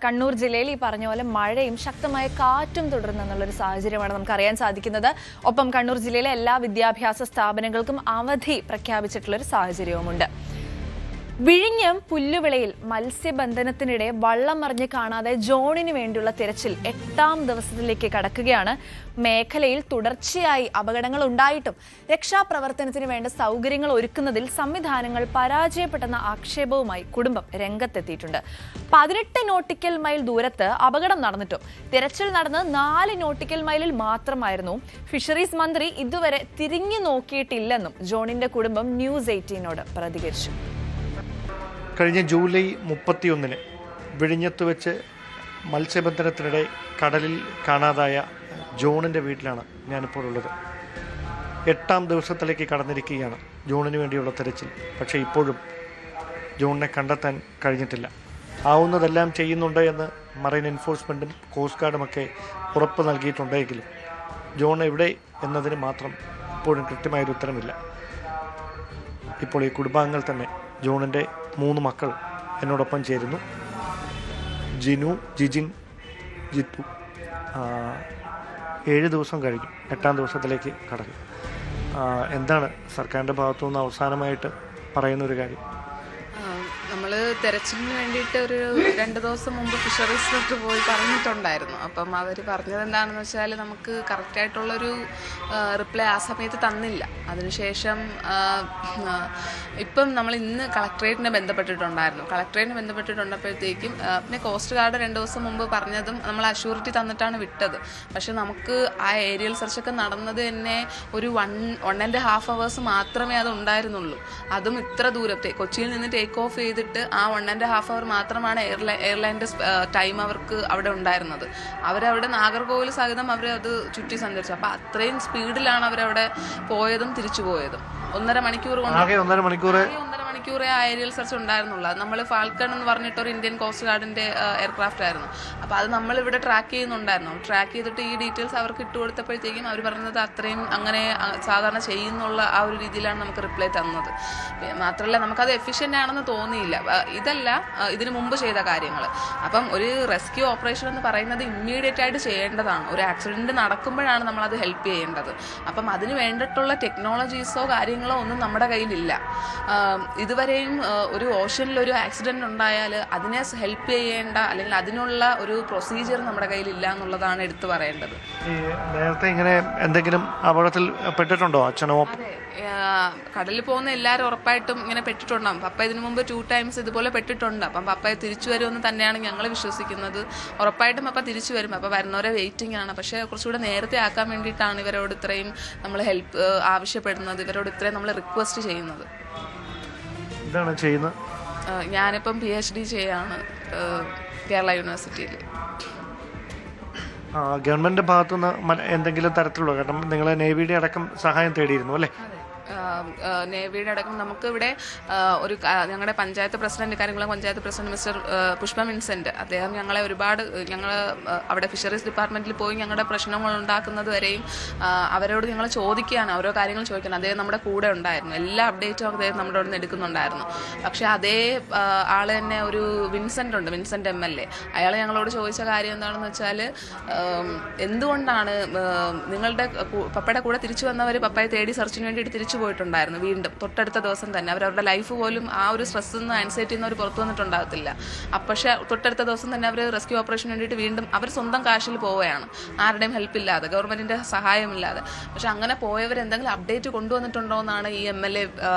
കണ്ണൂർ ജില്ലയിൽ ഈ പറഞ്ഞ പോലെ മഴയും ശക്തമായ കാറ്റും തുടരുന്നെന്നുള്ളൊരു സാഹചര്യമാണ് നമുക്ക് അറിയാൻ സാധിക്കുന്നത്. ഒപ്പം കണ്ണൂർ ജില്ലയിലെ എല്ലാ വിദ്യാഭ്യാസ സ്ഥാപനങ്ങൾക്കും അവധി പ്രഖ്യാപിച്ചിട്ടുള്ളൊരു സാഹചര്യവുമുണ്ട്. വിഴിഞ്ഞം പുല്ലുവിളയിൽ മത്സ്യബന്ധനത്തിനിടെ വള്ളം മറിഞ്ഞ് കാണാതെ ജോണിന് വേണ്ടിയുള്ള തിരച്ചിൽ 8ാം ദിവസത്തിലേക്ക് കടക്കുകയാണ്. മേഖലയിൽ തുടർച്ചയായി അപകടങ്ങൾ ഉണ്ടായിട്ടും രക്ഷാപ്രവർത്തനത്തിന് വേണ്ട സൗകര്യങ്ങൾ ഒരുക്കുന്നതിൽ സംവിധാനങ്ങൾ പരാജയപ്പെട്ടെന്ന ആക്ഷേപവുമായി കുടുംബം രംഗത്തെത്തിയിട്ടുണ്ട്. 18 നോട്ടിക്കൽ മൈൽ ദൂരത്ത് അപകടം നടന്നിട്ടും തിരച്ചിൽ നടന്ന് 4 നോട്ടിക്കൽ മൈലിൽ മാത്രമായിരുന്നു. ഫിഷറീസ് മന്ത്രി ഇതുവരെ തിരിഞ്ഞു നോക്കിയിട്ടില്ലെന്നും ജോണിന്റെ കുടുംബം ന്യൂസ് 18നോട് പ്രതികരിച്ചു. കഴിഞ്ഞ ജൂലൈ 31 വിഴിഞ്ഞത്ത് വെച്ച് മത്സ്യബന്ധനത്തിനിടെ കടലിൽ കാണാതായ ജോണിൻ്റെ വീട്ടിലാണ് ഞാനിപ്പോൾ ഉള്ളത്. 8ാം ദിവസത്തിലേക്ക് കടന്നിരിക്കുകയാണ് ജോണിന് വേണ്ടിയുള്ള തെരച്ചിൽ. പക്ഷേ ഇപ്പോഴും ജോണിനെ കണ്ടെത്താൻ കഴിഞ്ഞിട്ടില്ല. ആവുന്നതെല്ലാം ചെയ്യുന്നുണ്ട് എന്ന് മറൈൻ എൻഫോഴ്സ്മെൻറ്റും കോസ്റ്റ് ഗാർഡുമൊക്കെ ഉറപ്പ് നൽകിയിട്ടുണ്ടെങ്കിലും ജോൺ എവിടെ എന്നതിന് മാത്രം ഇപ്പോഴും കൃത്യമായൊരു ഉത്തരമില്ല. ഇപ്പോൾ ഈ കുടുംബാംഗങ്ങൾ തന്നെ, ജോണിൻ്റെ 3 മക്കൾ എന്നോടൊപ്പം ചേരുന്നു. ജിനു, ജിജിൻ, ജിത്തു. 7 ദിവസം കഴിഞ്ഞു, 8ാം ദിവസത്തിലേക്ക് കടന്നു. എന്താണ് സർക്കാരിൻ്റെ ഭാഗത്തുനിന്ന് അവസാനമായിട്ട് പറയുന്നൊരു കാര്യം? നമ്മൾ തെരച്ചിലിന് വേണ്ടിയിട്ട് ഒരു 2 ദിവസം മുമ്പ് ഫിഷറീസിലോട്ട് പോയി പറഞ്ഞിട്ടുണ്ടായിരുന്നു. അപ്പം അവർ പറഞ്ഞത് എന്താണെന്ന് വെച്ചാൽ നമുക്ക് കറക്റ്റായിട്ടുള്ളൊരു റിപ്ലൈ ആ സമയത്ത് തന്നില്ല. അതിനുശേഷം ഇപ്പം നമ്മൾ ഇന്ന് കളക്ട്രേറ്റിനെ ബന്ധപ്പെട്ടിട്ടുണ്ടപ്പോഴത്തേക്കും പിന്നെ കോസ്റ്റ് ഗാർഡ് 2 ദിവസം മുമ്പ് പറഞ്ഞതും നമ്മൾ അഷ്യൂരിറ്റി തന്നിട്ടാണ് വിട്ടത്. പക്ഷെ നമുക്ക് ആ ഏരിയൽ സെർച്ചൊക്കെ നടന്നത് തന്നെ ഒരു 1.5 hours മാത്രമേ അത് ഉണ്ടായിരുന്നുള്ളൂ. അതും ഇത്ര ദൂരത്തെ കൊച്ചിയിൽ നിന്ന് ടേക്ക് ഓഫ് ചെയ്തിട്ട് ആ 1.5 hour മാത്രമാണ് എയർലൈൻ്റെ ടൈം അവർക്ക് അവിടെ ഉണ്ടായിരുന്നത്. അവരവിടെ നാഗർകോവിൽ സഹിതം അവരത് ചുറ്റി സഞ്ചരിച്ചു. അപ്പോൾ അത്രയും സ്പീഡിലാണ് അവരവിടെ പോയതും തിരിച്ചു പോയതും. 1.5 മണിക്കൂർ മണിക്കൂറേ ആ ഏരിയൽ സെർച്ച് ഉണ്ടായിരുന്നുള്ളൂ. അത് നമ്മൾ ഫാൽക്കൺ എന്ന് പറഞ്ഞിട്ടൊരു ഇന്ത്യൻ കോസ്റ്റ് ഗാർഡിൻ്റെ എയർക്രാഫ്റ്റ് ആയിരുന്നു. അപ്പോൾ അത് നമ്മളിവിടെ ട്രാക്ക് ചെയ്യുന്നുണ്ടായിരുന്നു. ട്രാക്ക് ചെയ്തിട്ട് ഈ ഡീറ്റെയിൽസ് അവർക്ക് ഇട്ടുകൊടുത്തപ്പോഴത്തേക്കും അവർ പറഞ്ഞത് അത്രയും അങ്ങനെ സാധാരണ ചെയ്യുന്നുള്ള ആ ഒരു രീതിയിലാണ് നമുക്ക് റിപ്ലൈ തന്നത്. മാത്രമല്ല നമുക്കത് എഫിഷ്യൻ്റ് ആണെന്ന് തോന്നിയില്ല. ഇതല്ല ഇതിനു മുമ്പ് ചെയ്ത കാര്യങ്ങൾ. അപ്പം ഒരു റെസ്ക്യൂ ഓപ്പറേഷൻ എന്ന് പറയുന്നത് ഇമ്മീഡിയറ്റ് ആയിട്ട് ചെയ്യേണ്ടതാണ്. ഒരു ആക്സിഡൻറ്റ് നടക്കുമ്പോഴാണ് നമ്മളത് ഹെൽപ്പ് ചെയ്യേണ്ടത്. അപ്പം അതിന് വേണ്ടിയിട്ടുള്ള ടെക്നോളജീസോ കാര്യങ്ങളോ ഒന്നും നമ്മുടെ കയ്യിലില്ല. ഇതുവരെയും ഒരു ഓഷനിൽ ഒരു ആക്സിഡൻറ്റ് ഉണ്ടായാൽ അതിനെ ഹെൽപ്പ് ചെയ്യേണ്ട അല്ലെങ്കിൽ അതിനുള്ള ഒരു പ്രൊസീജിയർ നമ്മുടെ കയ്യിലില്ല എന്നുള്ളതാണ് എടുത്തു പറയേണ്ടത്. ഈ നേരത്തെ ഇങ്ങനെ എന്തെങ്കിലും അപകടത്തിൽ പെട്ടിട്ടുണ്ടോ അച്ഛനോ? കടലിൽ പോകുന്ന എല്ലാവരും ഉറപ്പായിട്ടും ഇങ്ങനെ പെട്ടിട്ടുണ്ടാകും. പപ്പ ഇതിനു മുമ്പ് 2 times ഇതുപോലെ പെട്ടിട്ടുണ്ട്. അപ്പം പപ്പ തിരിച്ചു വരുമെന്ന് തന്നെയാണ് ഞങ്ങൾ വിശ്വസിക്കുന്നത്. ഉറപ്പായിട്ടും പപ്പ തിരിച്ചു വരും. അപ്പോൾ വരുന്നവരെ വെയിറ്റിംഗ് ആണ്. പക്ഷേ കുറച്ചുകൂടെ നേരത്തെ ആക്കാൻ വേണ്ടിയിട്ടാണ് ഇവരോട് ഇത്രയും നമ്മൾ ഹെൽപ്പ് ആവശ്യപ്പെടുന്നത്, ഇവരോട് ഇത്രയും നമ്മൾ റിക്വസ്റ്റ് ചെയ്യുന്നത്. എന്താണ് ചെയ്യുന്നത്? ഞാനിപ്പം PhD ചെയ്യാണ് കേരള യൂണിവേഴ്സിറ്റിയിൽ. ഗവൺമെൻറ് ഭാഗത്തുനിന്ന് എന്തെങ്കിലും തരത്തിലുള്ള, കാരണം നിങ്ങൾ നേവിയുടെ അടക്കം സഹായം തേടിയിരുന്നു അല്ലേ? നേവിയുടെ അടക്കം നമുക്ക് ഇവിടെ ഒരു ഞങ്ങളുടെ പഞ്ചായത്ത് പ്രസിഡന്റ്, കാര്യങ്ങളും panchayat president mister Pushpa Vincent, അദ്ദേഹം ഞങ്ങളെ ഒരുപാട് അവിടെ ഫിഷറീസ് ഡിപ്പാർട്ട്മെന്റിൽ പോയി ഞങ്ങളുടെ പ്രശ്നങ്ങൾ ഉണ്ടാക്കുന്നത് വരെയും അവരോട് ഞങ്ങൾ ചോദിക്കുകയാണ്, ഓരോ കാര്യങ്ങൾ ചോദിക്കുകയാണ്. അദ്ദേഹം നമ്മുടെ കൂടെ ഉണ്ടായിരുന്നു. എല്ലാ അപ്ഡേറ്റും അദ്ദേഹം നമ്മുടെ അവിടെ നിന്ന് എടുക്കുന്നുണ്ടായിരുന്നു. പക്ഷേ അതേ ആള് തന്നെ ഒരു വിൻസെന്റ് ഉണ്ട്, വിൻസെന്റ് MLA. അയാൾ ഞങ്ങളോട് ചോദിച്ച കാര്യം എന്താണെന്ന് വെച്ചാൽ, എന്തുകൊണ്ടാണ് നിങ്ങളുടെ പപ്പയുടെ കൂടെ തിരിച്ചു വന്നവർ പപ്പയെ തേടി സെർച്ചിന് വേണ്ടിയിട്ട് തിരിച്ചു പോയിട്ടുണ്ടായിരുന്നു. വീണ്ടും തൊട്ടടുത്ത ദിവസം തന്നെ അവരവരുടെ ലൈഫ് പോലും ആ ഒരു സ്ട്രെസ്സിൽ നിന്ന് ആൻസൈറ്റിയിൽ നിന്ന് അവർ പുറത്തു വന്നിട്ടുണ്ടാകത്തില്ല. പക്ഷേ തൊട്ടടുത്ത ദിവസം തന്നെ അവർ റെസ്ക്യൂ ഓപ്പറേഷന് വേണ്ടിയിട്ട് വീണ്ടും അവർ സ്വന്തം കാശിൽ പോവുകയാണ്, ആരുടെയും ഹെൽപ്പ് ഇല്ലാതെ, ഗവൺമെൻറ്റിൻ്റെ സഹായമില്ലാതെ. പക്ഷെ അങ്ങനെ പോയവർ എന്തെങ്കിലും അപ്ഡേറ്റ് കൊണ്ടുവന്നിട്ടുണ്ടോ എന്നാണ് ഈ MLA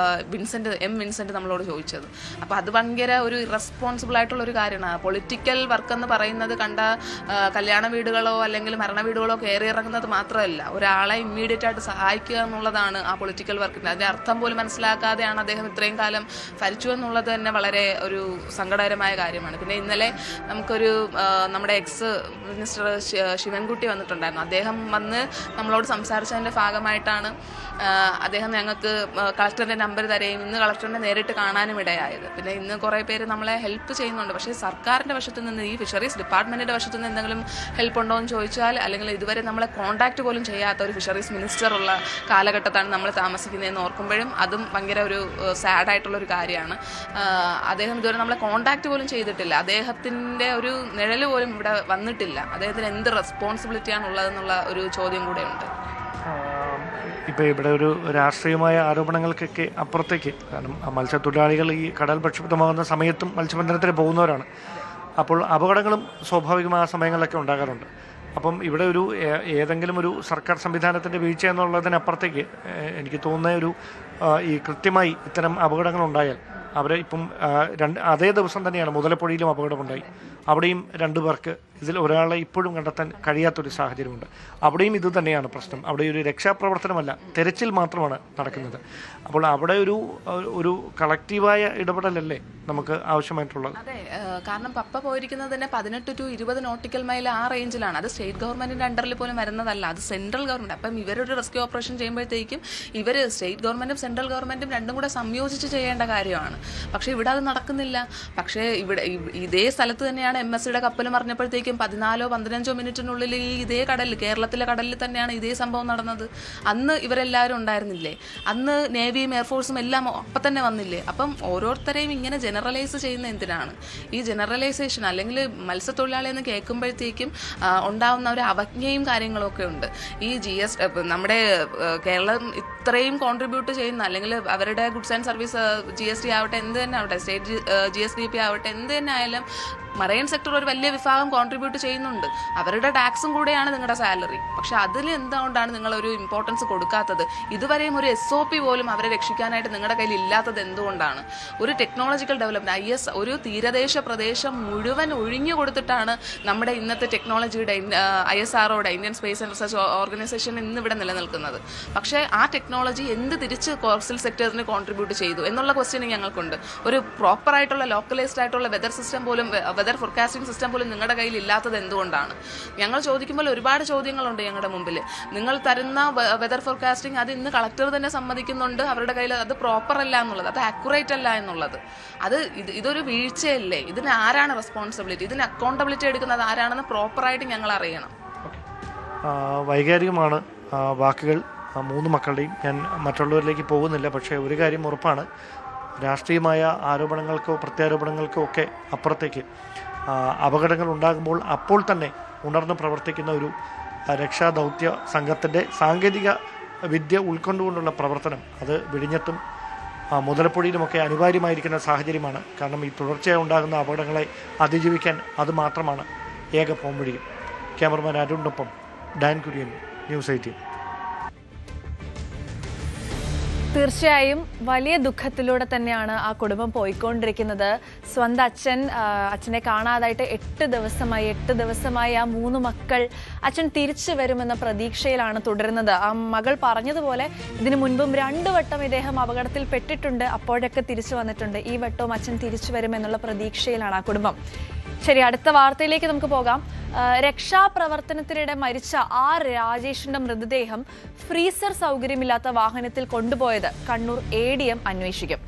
വിൻസെന്റ് നമ്മളോട് ചോദിച്ചത്. അപ്പോൾ അത് ഭയങ്കര ഒരു ഇറസ്പോൺസിബിൾ ആയിട്ടുള്ള ഒരു കാര്യമാണ്. പൊളിറ്റിക്കൽ വർക്ക് എന്ന് പറയുന്നത് കണ്ട കല്യാണ വീടുകളോ അല്ലെങ്കിൽ മരണ വീടുകളോ കയറി ഇറങ്ങുന്നത് മാത്രമല്ല, ഒരാളെ ഇമ്മീഡിയറ്റ് ആയിട്ട് സഹായിക്കുക എന്നുള്ളതാണ് ആ പൊളിറ്റിക്കൽ വർക്കിൻ്റെ. അതിൻ്റെ അർത്ഥം പോലും മനസ്സിലാക്കാതെയാണ് അദ്ദേഹം ഇത്രയും കാലം ഭരിച്ചു എന്നുള്ളത് തന്നെ വളരെ ഒരു സങ്കടകരമായ കാര്യമാണ്. പിന്നെ ഇന്നലെ നമുക്കൊരു നമ്മുടെ എക്സ് മിനിസ്റ്റർ ശിവൻകുട്ടി വന്നിട്ടുണ്ടായിരുന്നു. അദ്ദേഹം വന്ന് നമ്മളോട് സംസാരിച്ചതിൻ്റെ ഭാഗമായിട്ടാണ് അദ്ദേഹം ഞങ്ങൾക്ക് കളക്ടറിൻ്റെ നമ്പർ തരുകയും ഇന്ന് കളക്ടറിനെ നേരിട്ട് കാണാനും ഇടയായത്. പിന്നെ ഇന്ന് കുറേ പേര് നമ്മളെ ഹെൽപ്പ് ചെയ്യുന്നുണ്ട്. പക്ഷേ സർക്കാരിൻ്റെ വശത്തു നിന്ന്, ഈ ഫിഷറീസ് ഡിപ്പാർട്ട്മെൻറ്റിൻ്റെ വശത്തു നിന്ന് എന്തെങ്കിലും ഹെൽപ്പ് ഉണ്ടോ എന്ന് ചോദിച്ചാൽ, അല്ലെങ്കിൽ ഇതുവരെ നമ്മളെ കോൺടാക്റ്റ് പോലും ചെയ്യാത്ത ഒരു ഫിഷറീസ് മിനിസ്റ്റർ ഉള്ള കാലഘട്ടത്താണ് നമ്മൾ താമസിക്കുന്നതെന്ന് ഓർക്കുമ്പോഴും അതും ഭയങ്കര ഒരു സാഡായിട്ടുള്ളൊരു കാര്യമാണ്. അദ്ദേഹം ഇതുവരെ നമ്മളെ കോൺടാക്റ്റ് പോലും ചെയ്തിട്ടില്ല. അദ്ദേഹത്തിൻ്റെ ഒരു നിഴൽ പോലും ഇവിടെ വന്നിട്ടില്ല. അദ്ദേഹത്തിന് എന്ത് റെസ്പോൺസിബിലിറ്റിയാണ് ഉള്ളതെന്നുള്ള ഒരു ചോദ്യം കൂടെയുണ്ട്. ഇപ്പോൾ ഇവിടെ ഒരു രാഷ്ട്രീയമായ ആരോപണങ്ങൾക്കൊക്കെ അപ്പുറത്തേക്ക്, കാരണം മത്സ്യത്തൊഴിലാളികൾ ഈ കടൽ പ്രക്ഷുബ്ധമാകുന്ന സമയത്തും മത്സ്യബന്ധനത്തിന് പോകുന്നവരാണ്. അപ്പോൾ അപകടങ്ങളും സ്വാഭാവികമായ സമയങ്ങളിലൊക്കെ ഉണ്ടാകാറുണ്ട്. അപ്പം ഇവിടെ ഒരു ഏതെങ്കിലും ഒരു സർക്കാർ സംവിധാനത്തിൻ്റെ വീഴ്ച എന്നുള്ളതിനപ്പുറത്തേക്ക് എനിക്ക് തോന്നുന്ന ഈ കൃത്യമായി ഇത്തരം അപകടങ്ങളുണ്ടായാൽ അവരെ ഇപ്പം അതേ ദിവസം തന്നെയാണ് മുതലപ്പുഴയിലും അപകടമുണ്ടായി. അവിടെയും 2 പേർക്ക് ഇതിൽ ഒരാളെ ഇപ്പോഴും കണ്ടെത്താൻ കഴിയാത്തൊരു സാഹചര്യമുണ്ട്. അവിടെയും ഇത് തന്നെയാണ് പ്രശ്നം. അവിടെ ഒരു രക്ഷാപ്രവർത്തനമല്ല, തെരച്ചിൽ മാത്രമാണ് നടക്കുന്നത്. അപ്പോൾ അവിടെ ഒരു കളക്റ്റീവായ ഇടപെടലല്ലേ നമുക്ക് ആവശ്യമായിട്ടുള്ളത്? അതെ, കാരണം പപ്പ പോയിരിക്കുന്നത് തന്നെ 18 to 20 നോട്ടിക്കൽ മൈൽ ആ റേഞ്ചിലാണ്. അത് സ്റ്റേറ്റ് ഗവൺമെന്റിന്റെ അണ്ടറിൽ പോലും വരുന്നതല്ല, അത് സെൻട്രൽ ഗവൺമെന്റ്. അപ്പം ഇവരൊരു റെസ്ക്യൂ ഓപ്പറേഷൻ ചെയ്യുമ്പോഴത്തേക്കും ഇവർ സ്റ്റേറ്റ് ഗവൺമെന്റും സെൻട്രൽ ഗവൺമെന്റും രണ്ടും കൂടെ സംയോജിച്ച് ചെയ്യേണ്ട കാര്യമാണ്. പക്ഷേ ഇവിടെ അത് നടക്കുന്നില്ല. പക്ഷേ ഇവിടെ ഇതേ സ്ഥലത്ത് തന്നെയാണ് MSCയുടെ കപ്പൽ മറിഞ്ഞപ്പോഴത്തേക്കും 14-15 മിനിറ്റിനുള്ളിൽ ഇതേ കടലിൽ, കേരളത്തിലെ കടലിൽ തന്നെയാണ് ഇതേ സംഭവം നടന്നത്. അന്ന് ഇവരെല്ലാവരും ഉണ്ടായിരുന്നില്ലേ? അന്ന് നേവിയും എയർഫോഴ്സും എല്ലാം അപ്പം തന്നെ വന്നില്ലേ? അപ്പം ഓരോരുത്തരെയും ഇങ്ങനെ ജനറലൈസ് ചെയ്യുന്ന എന്തിനാണ്? ഈ ജനറലൈസേഷൻ അല്ലെങ്കിൽ മത്സ്യത്തൊഴിലാളി എന്ന് കേൾക്കുമ്പോഴത്തേക്കും ഉണ്ടാവുന്ന ഒരു അവജ്ഞയും കാര്യങ്ങളും ഒക്കെ ഉണ്ട്. ഈ നമ്മുടെ കേരളം ഇത്രയും കോൺട്രിബ്യൂട്ട് ചെയ്യുന്ന, അല്ലെങ്കിൽ അവരുടെ ഗുഡ്സ് ആൻഡ് സർവീസ് GST ആവട്ടെ, എന്ത് തന്നെ ആവട്ടെ, സ്റ്റേറ്റ് GSDP ആവട്ടെ, എന്ത് തന്നെ ആയാലും മറൈൻ സെക്ടർ ഒരു വലിയ വിഭാഗം കോൺട്രിബ്യൂട്ട് ചെയ്യുന്നുണ്ട്. അവരുടെ ടാക്സും കൂടെയാണ് നിങ്ങളുടെ സാലറി. പക്ഷെ അതിൽ എന്തുകൊണ്ടാണ് നിങ്ങളൊരു ഇമ്പോർട്ടൻസ് കൊടുക്കാത്തത്? ഇതുവരെയും ഒരു SOP പോലും അവരെ രക്ഷിക്കാനായിട്ട് നിങ്ങളുടെ കയ്യിൽ ഇല്ലാത്തത് എന്തുകൊണ്ടാണ്? ഒരു ടെക്നോളജിക്കൽ ഡെവലപ്മെന്റ്, ഒരു തീരദേശ പ്രദേശം മുഴുവൻ ഒഴിഞ്ഞു കൊടുത്തിട്ടാണ് നമ്മുടെ ഇന്നത്തെ ടെക്നോളജിയുടെ ISROയുടെ, Indian space and research organisation ഇന്നിവിടെ നിലനിൽക്കുന്നത്. പക്ഷേ ആ ടെക്നോളജി എന്ത് തിരിച്ച് കോസ്റ്റൽ സെക്ടറിന് കോൺട്രിബ്യൂട്ട് ചെയ്തു എന്നുള്ള ക്വസ്റ്റ്യൻ ഞങ്ങൾക്കുണ്ട്. ഒരു പ്രോപ്പറായിട്ടുള്ള ലോക്കലൈസ്ഡ് ആയിട്ടുള്ള വെതർ സിസ്റ്റം പോലും വെതർ ഫോർകാസ്റ്റിംഗ് സിസ്റ്റം പോലും നിങ്ങളുടെ കയ്യിൽ ഇല്ലാത്തത് എന്തുകൊണ്ടാണ്? ഞങ്ങൾ ചോദിക്കുമ്പോൾ ഒരുപാട് ചോദ്യങ്ങളുണ്ട് ഞങ്ങളുടെ മുമ്പിൽ. നിങ്ങൾ തരുന്ന വെതർ ഫോർകാസ്റ്റിംഗ് അത് ഇന്ന് കളക്ടർ തന്നെ സമ്മതിക്കുന്നുണ്ട് അവരുടെ കയ്യിൽ അത് പ്രോപ്പർ അല്ല എന്നുള്ളത്, അത് ആക്യുറേറ്റ് അല്ല എന്നുള്ളത്. ഇതൊരു വീഴ്ചയല്ലേ? ഇതിന് ആരാണ് റെസ്പോൺസിബിലിറ്റി? ഇതിന് അക്കൗണ്ടബിലിറ്റി എടുക്കുന്നത് ആരാണെന്ന് പ്രോപ്പറായിട്ട് ഞങ്ങൾ അറിയണം. വൈകാരികമാണ് വാക്കുകൾ മൂന്ന് മക്കളുടെയും. ഞാൻ മറ്റുള്ളവരിലേക്ക് പോകുന്നില്ല. പക്ഷേ ഒരു കാര്യം ഉറപ്പാണ്, രാഷ്ട്രീയമായ ആരോപണങ്ങൾക്കോ പ്രത്യാരോപണങ്ങൾക്കോ ഒക്കെ അപ്പുറത്തേക്ക് അപകടങ്ങൾ ഉണ്ടാകുമ്പോൾ അപ്പോൾ തന്നെ ഉണർന്ന് പ്രവർത്തിക്കുന്ന ഒരു രക്ഷാദൗത്യ സംഘത്തിൻ്റെ സാങ്കേതിക വിദ്യ ഉൾക്കൊണ്ടുകൊണ്ടുള്ള പ്രവർത്തനം അത് വിഴിഞ്ഞത്തും മുതലപ്പൊടിയിലുമൊക്കെ അനിവാര്യമായിരിക്കുന്ന സാഹചര്യമാണ്. കാരണം ഈ തുടർച്ചയായി ഉണ്ടാകുന്ന അപകടങ്ങളെ അതിജീവിക്കാൻ അത് മാത്രമാണ് ഏക പോംവഴിയും. ക്യാമറമാൻ അരുണിനൊപ്പം ഡാൻ കുര്യൻ, ന്യൂസ് 18. തീർച്ചയായും വലിയ ദുഃഖത്തിലൂടെ തന്നെയാണ് ആ കുടുംബം പോയിക്കൊണ്ടിരിക്കുന്നത്. സ്വന്തം അച്ഛനെ കാണാതായിട്ട് 8 ദിവസമായി ആ 3 മക്കൾ അച്ഛൻ തിരിച്ചു വരുമെന്ന പ്രതീക്ഷയിലാണ് തുടരുന്നത്. ആ മകൾ പറഞ്ഞതുപോലെ ഇതിനു മുൻപും 2 വട്ടം ഇദ്ദേഹം അപകടത്തിൽ പെട്ടിട്ടുണ്ട്, അപ്പോഴൊക്കെ തിരിച്ചു വന്നിട്ടുണ്ട്. ഈ വട്ടവും അച്ഛൻ തിരിച്ചു വരുമെന്നുള്ള പ്രതീക്ഷയിലാണ് ആ കുടുംബം. ശരി, അടുത്ത വാർത്തയിലേക്ക് നമുക്ക് പോകാം. രക്ഷാപ്രവർത്തനത്തിനിടെ മരിച്ച ആർ രാജേഷിന്റെ മൃതദേഹം ഫ്രീസർ സൗകര്യമില്ലാത്ത വാഹനത്തിൽ കൊണ്ടുപോയത് കണ്ണൂർ ADM അന്വേഷിക്കും.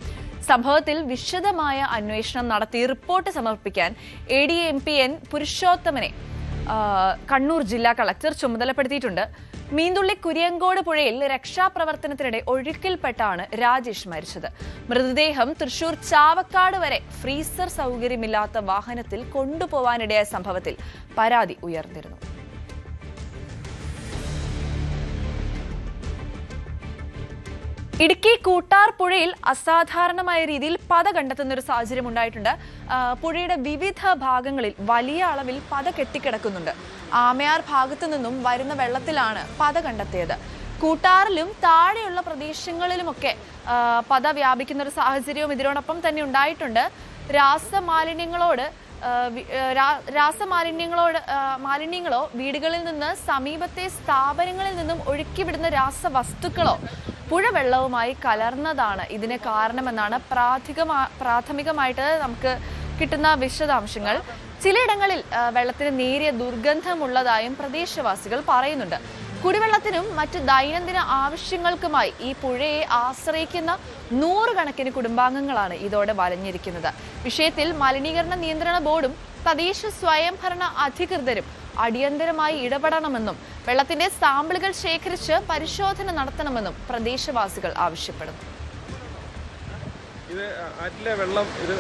സംഭവത്തിൽ വിശദമായ അന്വേഷണം നടത്തി റിപ്പോർട്ട് സമർപ്പിക്കാൻ ADMP N പുരുഷോത്തമനെ കണ്ണൂർ ജില്ലാ കളക്ടർ ചുമതലപ്പെടുത്തിയിട്ടുണ്ട്. മീന്തുള്ളി കുര്യങ്കോട് പുഴയിൽ രക്ഷാപ്രവർത്തനത്തിനിടെ ഒഴുക്കിൽപ്പെട്ടാണ് രാജേഷ് മരിച്ചത്. മൃതദേഹം തൃശൂർ ചാവക്കാട് വരെ ഫ്രീസർ സൗകര്യമില്ലാത്ത വാഹനത്തിൽ കൊണ്ടുപോവാനിടയായ സംഭവത്തിൽ പരാതി ഉയർന്നിരുന്നു. ഇടുക്കി കൂട്ടാർ പുഴയിൽ അസാധാരണമായ രീതിയിൽ പത കണ്ടെത്തുന്ന ഒരു സാഹചര്യം ഉണ്ടായിട്ടുണ്ട്. പുഴയുടെ വിവിധ ഭാഗങ്ങളിൽ വലിയ അളവിൽ പത കെട്ടിക്കിടക്കുന്നുണ്ട്. ആമയാർ ഭാഗത്തു നിന്നും വരുന്ന വെള്ളത്തിലാണ് പത കണ്ടെത്തിയത്. കൂട്ടാറിലും താഴെയുള്ള പ്രദേശങ്ങളിലുമൊക്കെ പത വ്യാപിക്കുന്ന ഒരു സാഹചര്യവും ഇതിനോടൊപ്പം തന്നെ ഉണ്ടായിട്ടുണ്ട്. മാലിന്യങ്ങളോ വീടുകളിൽ നിന്ന് സമീപത്തെ സ്ഥാപനങ്ങളിൽ നിന്നും ഒഴുക്കിവിടുന്ന രാസവസ്തുക്കളോ പുഴവെള്ളവുമായി കലർന്നതാണ് ഇതിന് കാരണമെന്നാണ് പ്രാഥമികമായിട്ട് നമുക്ക് കിട്ടുന്ന വിശദാംശങ്ങൾ. ചിലയിടങ്ങളിൽ വെള്ളത്തിന് നേരിയ ദുർഗന്ധമുള്ളതായും പ്രദേശവാസികൾ പറയുന്നുണ്ട്. കുടിവെള്ളത്തിനും മറ്റ് ദൈനംദിന ആവശ്യങ്ങൾക്കുമായി ഈ പുഴയെ ആശ്രയിക്കുന്ന 100 കണക്കിന് കുടുംബാംഗങ്ങളാണ് ഇതോടെ വലഞ്ഞിരിക്കുന്നത്. വിഷയത്തിൽ മലിനീകരണ നിയന്ത്രണ ബോർഡും തദ്ദേശ സ്വയംഭരണ അധികൃതരും അടിയന്തരമായി ഇടപെടണമെന്നും വെള്ളത്തിന്റെ സാമ്പിളുകൾ ശേഖരിച്ച് പരിശോധന നടത്തണമെന്നും പ്രദേശവാസികൾ ആവശ്യപ്പെടുന്നു. ഇത് ആറ്റിലെ വെള്ളം ഇത്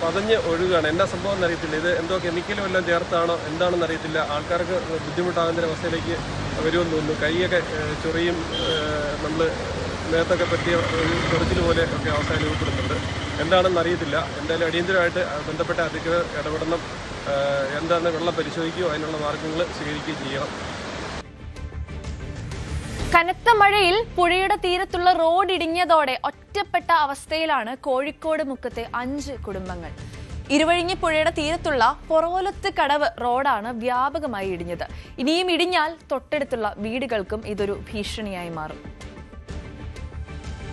പതഞ്ഞ് ഒഴുകുകയാണ്. എന്താ സംഭവം എന്നറിയത്തില്ല. ഇത് എന്തോ കെമിക്കലും എല്ലാം ചേർത്താണോ എന്താണെന്ന് അറിയത്തില്ല. ആൾക്കാർക്ക് ബുദ്ധിമുട്ടാകുന്ന അവസ്ഥയിലേക്ക് വരുമെന്ന് തോന്നുന്നു. കൈയൊക്കെ ചൊറിയും, നമ്മൾ നേരത്തൊക്കെ പറ്റിയ ഒരു ചൊറിച്ചിൽ പോലെ ഒക്കെ അവസ്ഥ അനുഭവപ്പെടുന്നുണ്ട്. എന്താണെന്ന് അറിയത്തില്ല. എന്തായാലും അടിയന്തരമായിട്ട് ബന്ധപ്പെട്ട അധികൃതർ ഇടപെടണം. എന്താണെന്ന് വെള്ളം പരിശോധിക്കുകയോ അതിനുള്ള മാർഗങ്ങൾ സ്വീകരിക്കുകയോ ചെയ്യണം. കനത്ത മഴയിൽ പുഴയുടെ തീരത്തുള്ള റോഡ് ഇടിഞ്ഞതോടെ ഒറ്റപ്പെട്ട അവസ്ഥയിലാണ് കോഴിക്കോട് മുക്കത്തെ 5 കുടുംബങ്ങൾ. ഇരുവഴിഞ്ഞി പുഴയുടെ തീരത്തുള്ള പൊറോലത്ത് കടവ് റോഡാണ് വ്യാപകമായി ഇടിഞ്ഞത്. ഇനിയും ഇടിഞ്ഞാൽ തൊട്ടടുത്തുള്ള വീടുകൾക്കും ഇതൊരു ഭീഷണിയായി മാറും.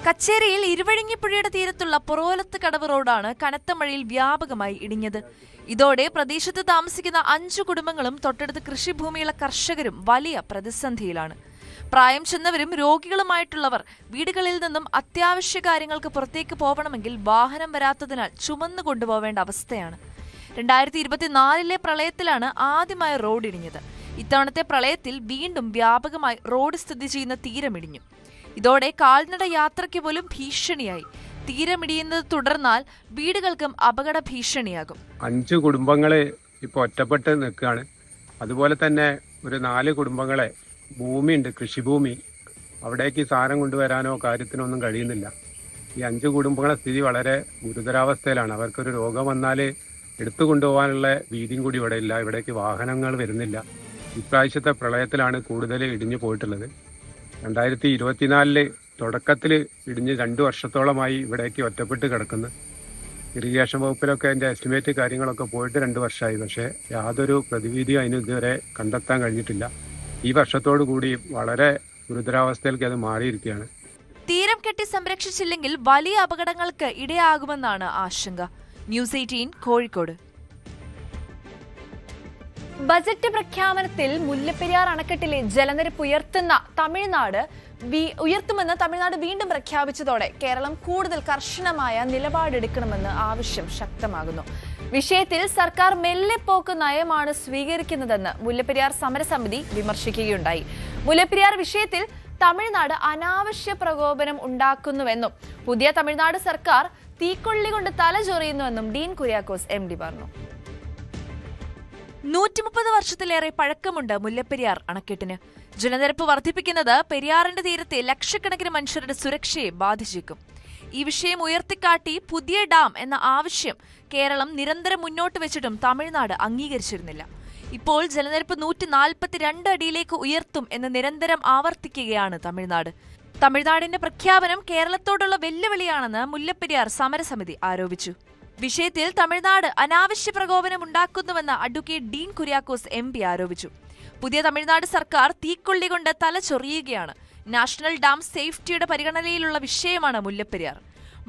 കച്ചേരിയിൽ ഇരുവഴിഞ്ഞിപ്പുഴയുടെ തീരത്തുള്ള പൊറോലത്ത് കടവ് റോഡാണ് കനത്ത മഴയിൽ വ്യാപകമായി ഇടിഞ്ഞത്. ഇതോടെ പ്രദേശത്ത് താമസിക്കുന്ന 5 കുടുംബങ്ങളും തൊട്ടടുത്ത് കൃഷിഭൂമിയുള്ള കർഷകരും വലിയ പ്രതിസന്ധിയിലാണ്. പ്രായം ചെന്നവരും രോഗികളുമായിട്ടുള്ളവർ വീടുകളിൽ നിന്നും അത്യാവശ്യ കാര്യങ്ങൾക്ക് പുറത്തേക്ക് പോകണമെങ്കിൽ വാഹനം വരാത്തതിനാൽ ചുമന്നു കൊണ്ടുപോവേണ്ട അവസ്ഥയാണ്. 2024 പ്രളയത്തിലാണ് ആദ്യമായി റോഡ് ഇടിഞ്ഞത്. ഇത്തവണത്തെ പ്രളയത്തിൽ വീണ്ടും വ്യാപകമായി റോഡ് സ്ഥിതി ചെയ്യുന്ന തീരമിടിഞ്ഞു. ഇതോടെ കാൽനട യാത്രയ്ക്ക് പോലും ഭീഷണിയായി. തീരമിടിയുന്നത് തുടർന്നാൽ വീടുകൾക്കും അപകട ഭീഷണിയാകും. 5 കുടുംബങ്ങളെ ഇപ്പോൾ ഒറ്റപ്പെട്ട് നിൽക്കുകയാണ്. അതുപോലെ തന്നെ ഒരു 4 കുടുംബങ്ങളെ ഭൂമിയുണ്ട്, കൃഷിഭൂമി, അവിടേക്ക് സാധനം കൊണ്ടുവരാനോ കാര്യത്തിനോ ഒന്നും കഴിയുന്നില്ല. ഈ 5 കുടുംബങ്ങളെ സ്ഥിതി വളരെ ഗുരുതരാവസ്ഥയിലാണ്. അവർക്കൊരു രോഗം വന്നാൽ എടുത്തു കൊണ്ടുപോകാനുള്ള വീതിയും കൂടി ഇവിടെ ഇല്ല. ഇവിടേക്ക് വാഹനങ്ങൾ വരുന്നില്ല. ഇപ്രാവശ്യത്തെ പ്രളയത്തിലാണ് കൂടുതൽ ഇടിഞ്ഞു പോയിട്ടുള്ളത്. 2024 തുടക്കത്തിൽ ഇടിഞ്ഞ് 2 വർഷത്തോളമായി ഇവിടേക്ക് ഒറ്റപ്പെട്ട് കിടക്കുന്നു. ഇറിഗേഷൻ വകുപ്പിലൊക്കെ അതിൻ്റെ എസ്റ്റിമേറ്റ് കാര്യങ്ങളൊക്കെ പോയിട്ട് 2 വർഷമായി. പക്ഷേ യാതൊരു പ്രതിവിധിയും അതിന് ഇതുവരെ കണ്ടെത്താൻ കഴിഞ്ഞിട്ടില്ല. ഈ വർഷത്തോടു കൂടി വളരെ ഗുരുതരാവസ്ഥയിലേക്ക് അത് മാറിയിരിക്കുകയാണ്. തീരം കെട്ടി സംരക്ഷിച്ചില്ലെങ്കിൽ വലിയ അപകടങ്ങൾക്ക് ഇടയാകുമെന്നാണ് ആശങ്ക. ന്യൂസ് 18 കോഴിക്കോട്. ബജറ്റ് പ്രഖ്യാപനത്തിൽ മുല്ലപ്പെരിയാർ അണക്കെട്ടിലെ ജലനിരപ്പ് ഉയർത്തുമെന്ന് തമിഴ്നാട് വീണ്ടും പ്രഖ്യാപിച്ചതോടെ കേരളം കൂടുതൽ കർശനമായ നിലപാടെടുക്കണമെന്ന് ആവശ്യം ശക്തമാകുന്നു. വിഷയത്തിൽ സർക്കാർ മെല്ലെപ്പോക്ക് നയമാണ് സ്വീകരിക്കുന്നതെന്ന് മുല്ലപ്പെരിയാർ സമരസമിതി വിമർശിക്കുകയുണ്ടായി. മുല്ലപ്പെരിയാർ വിഷയത്തിൽ തമിഴ്നാട് അനാവശ്യ പ്രകോപനം ഉണ്ടാക്കുന്നുവെന്നും പുതിയ തമിഴ്നാട് സർക്കാർ തീക്കൊള്ളി കൊണ്ട് തലചൊറിയുന്നുവെന്നും ഡീൻ കുര്യാക്കോസ് MD പറഞ്ഞു. 130 വർഷത്തിലേറെ പഴക്കമുണ്ട് മുല്ലപ്പെരിയാർ അണക്കെട്ടിന്. ജലനിരപ്പ് വർദ്ധിപ്പിക്കുന്നത് പെരിയാറിന്റെ തീരത്തെ ലക്ഷക്കണക്കിന് മനുഷ്യരുടെ സുരക്ഷയെ ബാധിച്ചേക്കും. ഈ വിഷയം ഉയർത്തിക്കാട്ടി പുതിയ ഡാം എന്ന ആവശ്യം കേരളം നിരന്തരം മുന്നോട്ട് വെച്ചിട്ടും തമിഴ്നാട് അംഗീകരിച്ചിരുന്നില്ല. ഇപ്പോൾ ജലനിരപ്പ് 142 അടിയിലേക്ക് ഉയർത്തും എന്ന് നിരന്തരം ആവർത്തിക്കുകയാണ് തമിഴ്നാട്. തമിഴ്നാടിന്റെ പ്രഖ്യാപനം കേരളത്തോടുള്ള വെല്ലുവിളിയാണെന്ന് മുല്ലപ്പെരിയാർ സമരസമിതി ആരോപിച്ചു. വിഷയത്തിൽ തമിഴ്നാട് അനാവശ്യ പ്രകോപനം ഉണ്ടാക്കുന്നുവെന്ന് അഡ്വക്കേറ്റ് ഡീൻ കുര്യാക്കോസ് MD ആരോപിച്ചു. പുതിയ തമിഴ്നാട് സർക്കാർ തീക്കൊള്ളി കൊണ്ട് തലചൊറിയുകയാണ്. നാഷണൽ ഡാം സേഫ്റ്റിയുടെ പരിഗണനയിലുള്ള വിഷയമാണ് മുല്ലപ്പെരിയാർ.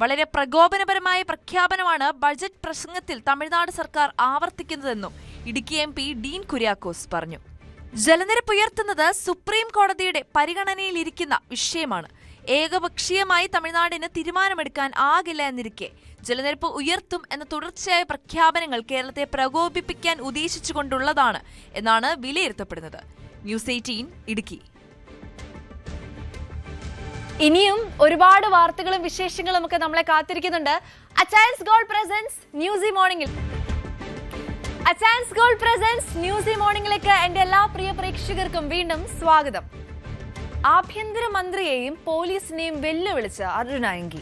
വളരെ പ്രകോപനപരമായ പ്രഖ്യാപനമാണ് ബജറ്റ് പ്രസംഗത്തിൽ തമിഴ്നാട് സർക്കാർ ആവർത്തിക്കുന്നതെന്നും ഇടുക്കി MP ഡീൻ കുര്യാക്കോസ് പറഞ്ഞു. ജലനിരപ്പ് ഉയർത്തുന്നത് സുപ്രീം കോടതിയുടെ പരിഗണനയിലിരിക്കുന്ന വിഷയമാണ്. ഏകപക്ഷീയമായി തമിഴ്നാടിന് തീരുമാനമെടുക്കാൻ ആകില്ല എന്നിരിക്കെ ജലനിരപ്പ് ഉയർത്തും എന്ന തുടർച്ചയായ പ്രഖ്യാപനങ്ങൾ കേരളത്തെ പ്രകോപിപ്പിക്കാൻ ഉദ്ദേശിച്ചുകൊണ്ടുള്ളതാണ് എന്നാണ് വിലയിരുത്തപ്പെടുന്നത്. ന്യൂസ് 18 ഇടുക്കി. ഇനിയും ഒരുപാട് വാർത്തകളും വിശേഷങ്ങളും ഒക്കെ നമ്മളെ കാത്തിരിക്കുന്നുണ്ട്. അച്ചയൻസ് ഗോൾഡ് പ്രസൻസ് ന്യൂസി മോർണിംഗിൽ. അച്ചയൻസ് ഗോൾഡ് പ്രസൻസ് ന്യൂസി മോർണിംഗിലേക്ക് എന്റെ എല്ലാ പ്രിയ പ്രേക്ഷകർക്കും വീണ്ടും സ്വാഗതം. ആഭ്യന്തരമന്ത്രിയെയും പോലീസിനെയും വെല്ലുവിളിച്ച് അർജുൻ ആയങ്കി.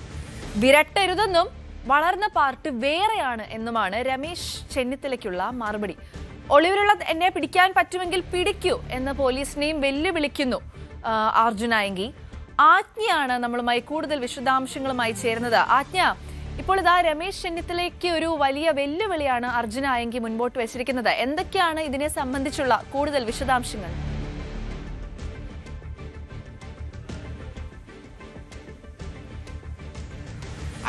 വിരട്ടരുതെന്നും വളർന്ന പാർട്ടി വേറെയാണ് എന്നുമാണ് രമേശ് ചെന്നിത്തലയ്ക്കുള്ള മറുപടി. ഒളിവിലുള്ള എന്നെ പിടിക്കാൻ പറ്റുമെങ്കിൽ പിടിക്കൂ എന്ന് പോലീസിനെയും വെല്ലുവിളിക്കുന്നു അർജുൻ ആയങ്കി. ആജ്ഞയാണ് നമ്മളുമായി കൂടുതൽ വിശദാംശങ്ങളുമായി ചേരുന്നത്. ആജ്ഞ, ഇപ്പോൾ ഇതാ രമേശ് ചെന്നിത്തലയ്ക്ക് ഒരു വലിയ വെല്ലുവിളിയാണ് അർജുൻ ആയങ്കി മുൻപോട്ട് വെച്ചിരിക്കുന്നത്. എന്തൊക്കെയാണ് ഇതിനെ സംബന്ധിച്ചുള്ള കൂടുതൽ വിശദാംശങ്ങൾ?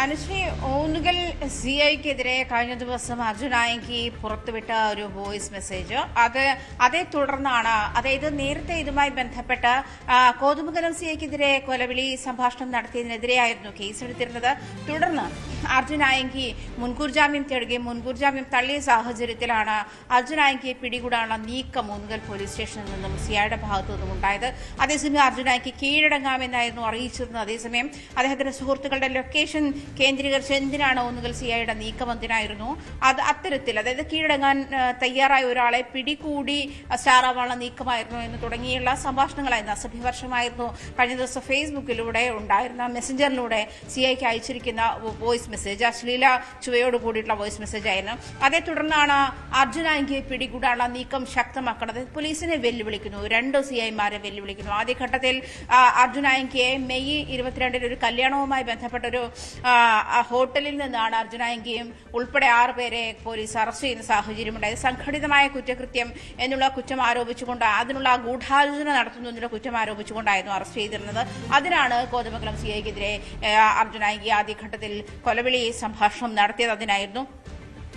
അനുശ്രീ, ഓന്നുകൽ CIക്കെതിരെ കഴിഞ്ഞ ദിവസം അർജുൻ ആയങ്കി പുറത്തുവിട്ട ഒരു വോയിസ് മെസ്സേജ്, അതേ തുടർന്നാണ്, അതായത് നേരത്തെ ഇതുമായി ബന്ധപ്പെട്ട് കോതമംഗലം CIക്കെതിരെ കൊലവിളി സംഭാഷണം നടത്തിയതിനെതിരെയായിരുന്നു കേസെടുത്തിരുന്നത്. തുടർന്ന് അർജുൻ ആയങ്കി മുൻകൂർ ജാമ്യം തേടുകയും മുൻകൂർ ജാമ്യം തള്ളിയ സാഹചര്യത്തിലാണ് അർജുൻ ആയങ്കിയെ പിടികൂടാനുള്ള നീക്കം ഓന്നുകൽ പോലീസ് സ്റ്റേഷനിൽ നിന്നും CIയുടെ ഭാഗത്തു നിന്നും ഉണ്ടായത്. അതേസമയം അർജുൻ ആയങ്കി കീഴടങ്ങാമെന്നായിരുന്നു അറിയിച്ചിരുന്നത്. അതേസമയം അദ്ദേഹത്തിന്റെ സുഹൃത്തുക്കളുടെ ലൊക്കേഷൻ കേന്ദ്രീകരിച്ച് എന്തിനാണ് ഓന്നുകൽ CIയുടെ നീക്കം എന്തിനായിരുന്നു? അത് അത്തരത്തിൽ, അതായത് കീഴടങ്ങാൻ തയ്യാറായ ഒരാളെ പിടികൂടി സ്റ്റാറാവാനുള്ള നീക്കമായിരുന്നു എന്ന് തുടങ്ങിയുള്ള സംഭാഷണങ്ങളായിരുന്നു, അസഭ്യവർഷമായിരുന്നു കഴിഞ്ഞ ദിവസം ഫേസ്ബുക്കിലൂടെ ഉണ്ടായിരുന്ന മെസ്സഞ്ചറിലൂടെ CIക്ക് അയച്ചിരിക്കുന്ന വോയിസ് മെസ്സേജ്. അശ്ലീല ചുവയോട് കൂടിയിട്ടുള്ള വോയിസ് മെസ്സേജ് ആയിരുന്നു. അതേ തുടർന്നാണ് അർജുൻ ആയങ്കിയെ പിടികൂടാനുള്ള നീക്കം ശക്തമാക്കുന്നത്. പോലീസിനെ വെല്ലുവിളിക്കുന്നു, 2 CIമാരെ വെല്ലുവിളിക്കുന്നു. ആദ്യഘട്ടത്തിൽ അർജുൻ ആയങ്കിയെ മെയ് 22 ഒരു കല്യാണവുമായി ബന്ധപ്പെട്ടൊരു ഹോട്ടലിൽ നിന്നാണ് അർജുൻ ആയങ്കിയും ഉൾപ്പെടെ 6 പേരെ പോലീസ് അറസ്റ്റ് ചെയ്യുന്ന സാഹചര്യമുണ്ടായത്. സംഘടിതമായ കുറ്റകൃത്യം എന്നുള്ള കുറ്റം ആരോപിച്ചുകൊണ്ട്, അതിനുള്ള ഗൂഢാലോചന നടത്തുന്നു എന്നുള്ള കുറ്റം ആരോപിച്ചുകൊണ്ടായിരുന്നു അറസ്റ്റ് ചെയ്തിരുന്നത്. അതിനാണ് കോതമംഗലം CIക്കെതിരെ അർജുൻ ആയങ്കി ആദ്യഘട്ടത്തിൽ കൊലവിളി സംഭാഷണം നടത്തിയത്. അതിനായിരുന്നു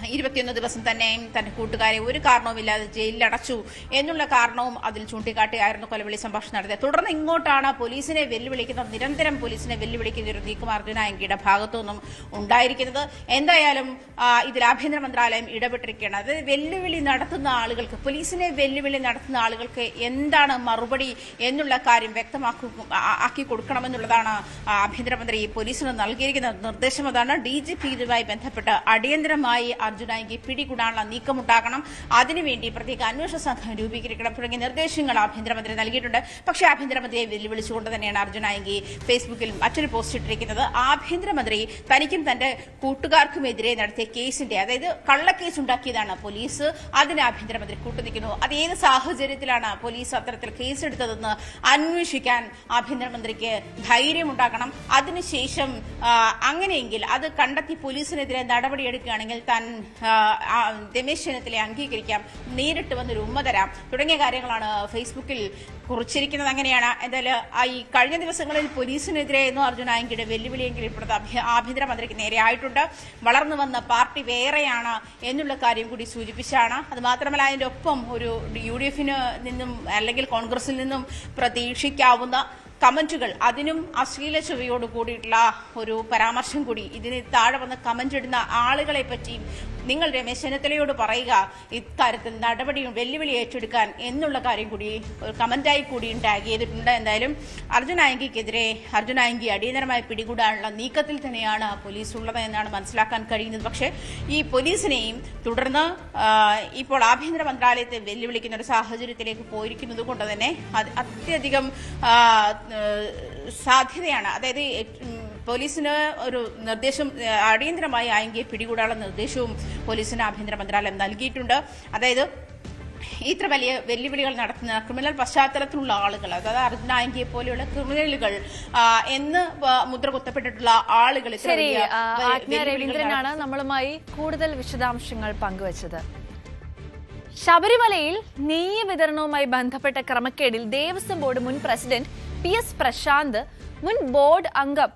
21 ദിവസം തന്നെ തന്റെ കൂട്ടുകാരെ ഒരു കാരണവുമില്ലാതെ ജയിലിലടച്ചു എന്നുള്ള കാരണവും അതിൽ ചൂണ്ടിക്കാട്ടിയായിരുന്നു കൊലവിളി സംഭാഷണം നടത്തിയത്. തുടർന്ന് ഇങ്ങോട്ടാണ് പോലീസിനെ വെല്ലുവിളിക്കുന്ന, നിരന്തരം പോലീസിനെ വെല്ലുവിളിക്കുന്ന ഒരു നീക്കം അർജുൻ ആയങ്കിയുടെ ഭാഗത്തുനിന്നും ഉണ്ടായിരിക്കുന്നത്. എന്തായാലും ഇതിൽ ആഭ്യന്തര മന്ത്രാലയം ഇടപെട്ടിരിക്കുകയാണ്. അത് വെല്ലുവിളി നടത്തുന്ന ആളുകൾക്ക്, പോലീസിനെ വെല്ലുവിളി നടത്തുന്ന ആളുകൾക്ക് എന്താണ് മറുപടി എന്നുള്ള കാര്യം വ്യക്തമാക്കി കൊടുക്കണമെന്നുള്ളതാണ് ആഭ്യന്തരമന്ത്രി പോലീസിന് നൽകിയിരിക്കുന്ന നിർദ്ദേശം. അതാണ് DGP ഇതുമായി ബന്ധപ്പെട്ട് അടിയന്തരമായി അർജുൻ ആയങ്കി പിടികൂടാനുള്ള നീക്കമുണ്ടാകണം, അതിനുവേണ്ടി പ്രത്യേക അന്വേഷണ സംഘം രൂപീകരിക്കണം തുടങ്ങിയ നിർദ്ദേശങ്ങൾ ആഭ്യന്തരമന്ത്രി നൽകിയിട്ടുണ്ട്. പക്ഷേ ആഭ്യന്തരമന്ത്രിയെ വെല്ലുവിളിച്ചുകൊണ്ട് തന്നെയാണ് അർജുൻ ആയങ്കി ഫേസ്ബുക്കിൽ മറ്റൊരു പോസ്റ്റ് ഇട്ടിരിക്കുന്നത്. ആഭ്യന്തരമന്ത്രി തനിക്കും തന്റെ കൂട്ടുകാർക്കുമെതിരെ നടത്തിയ കേസിന്റെ, അതായത് കള്ളക്കേസ് ഉണ്ടാക്കിയതാണ് പോലീസ്, അതിന് ആഭ്യന്തരമന്ത്രി കൂട്ടുനിൽക്കുന്നു. അത് ഏത് സാഹചര്യത്തിലാണ് പോലീസ് അത്തരത്തിൽ കേസെടുത്തതെന്ന് അന്വേഷിക്കാൻ ആഭ്യന്തരമന്ത്രിക്ക് ധൈര്യമുണ്ടാക്കണം. അതിനുശേഷം അങ്ങനെയെങ്കിൽ അത് കണ്ടെത്തി പോലീസിനെതിരെ നടപടിയെടുക്കുകയാണെങ്കിൽ താൻ രമേശ് ചെന്നിത്തലയെ അംഗീകരിക്കാം, നേരിട്ട് വന്നൊരു ഉമ്മ തരാം തുടങ്ങിയ കാര്യങ്ങളാണ് ഫേസ്ബുക്കിൽ കുറിച്ചിരിക്കുന്നത്. അങ്ങനെയാണ് എന്തായാലും ഈ കഴിഞ്ഞ ദിവസങ്ങളിൽ പോലീസിനെതിരെയെന്നും അർജുൻ ആയങ്കിയുടെ വെല്ലുവിളിയെങ്കിലും ഇപ്പോഴത്തെ ആഭ്യന്തരമന്ത്രിക്ക് നേരെയായിട്ടുണ്ട്. വളർന്നു വന്ന പാർട്ടി വേറെയാണ് എന്നുള്ള കാര്യം കൂടി സൂചിപ്പിച്ചാണ്. അത് മാത്രമല്ല അതിൻ്റെ ഒപ്പം ഒരു UDF-ന് നിന്നും അല്ലെങ്കിൽ കോൺഗ്രസിൽ നിന്നും പ്രതീക്ഷിക്കാവുന്ന കമന്റുകൾ, അതിനും അശ്ലീല ചെവിയോട് കൂടിയിട്ടുള്ള ഒരു പരാമർശം കൂടി. ഇതിന് താഴെ വന്ന് കമന്റ് ഇടുന്ന ആളുകളെ പറ്റിയും നിങ്ങൾ രമേശ് ചെന്നിത്തലയോട് പറയുക ഇക്കാര്യത്തിൽ നടപടിയും വെല്ലുവിളി ഏറ്റെടുക്കാൻ എന്നുള്ള കാര്യം കൂടി ഒരു കമന്റായി കൂടി ടാഗ് ചെയ്തിട്ടുണ്ട്. എന്തായാലും അർജുൻ ആയങ്കിയെ അടിയന്തരമായി പിടികൂടാനുള്ള നീക്കത്തിൽ തന്നെയാണ് പോലീസ് ഉള്ളത് എന്നാണ് മനസ്സിലാക്കാൻ കഴിയുന്നത്. പക്ഷേ ഈ പോലീസിനെയും തുടർന്ന് ഇപ്പോൾ ആഭ്യന്തര മന്ത്രാലയത്തെ വെല്ലുവിളിക്കുന്ന ഒരു സാഹചര്യത്തിലേക്ക് പോയിരിക്കുന്നത് കൊണ്ട് തന്നെ അത്യധികം സാധ്യതയാണ്. അതായത് പോലീസിന് ഒരു നിർദ്ദേശം, അടിയന്തരമായി ആയങ്കിയെ പിടികൂടാനുള്ള നിർദ്ദേശവും പോലീസിന് ആഭ്യന്തര മന്ത്രാലയം നൽകിയിട്ടുണ്ട്. അതായത് ഇത്ര വലിയ വെല്ലുവിളികൾ നടത്തുന്ന ക്രിമിനൽ പശ്ചാത്തലത്തിലുള്ള ആളുകൾ, അതായത് അർജുൻ ആയങ്കിയെ പോലെയുള്ള ക്രിമിനലുകൾ എന്ന് മുദ്ര കുത്തപ്പെട്ടിട്ടുള്ള ആളുകൾ. രവീന്ദ്രനാണ് നമ്മളുമായി കൂടുതൽ വിശദാംശങ്ങൾ പങ്കുവച്ചത്. ശബരിമലയിൽ നെയ്യ് വിതരണവുമായി ബന്ധപ്പെട്ട ക്രമക്കേടിൽ ദേവസ്വം ബോർഡ് മുൻ പ്രസിഡന്റ് PS പ്രശാന്ത്, മുൻ ബോർഡ് അംഗം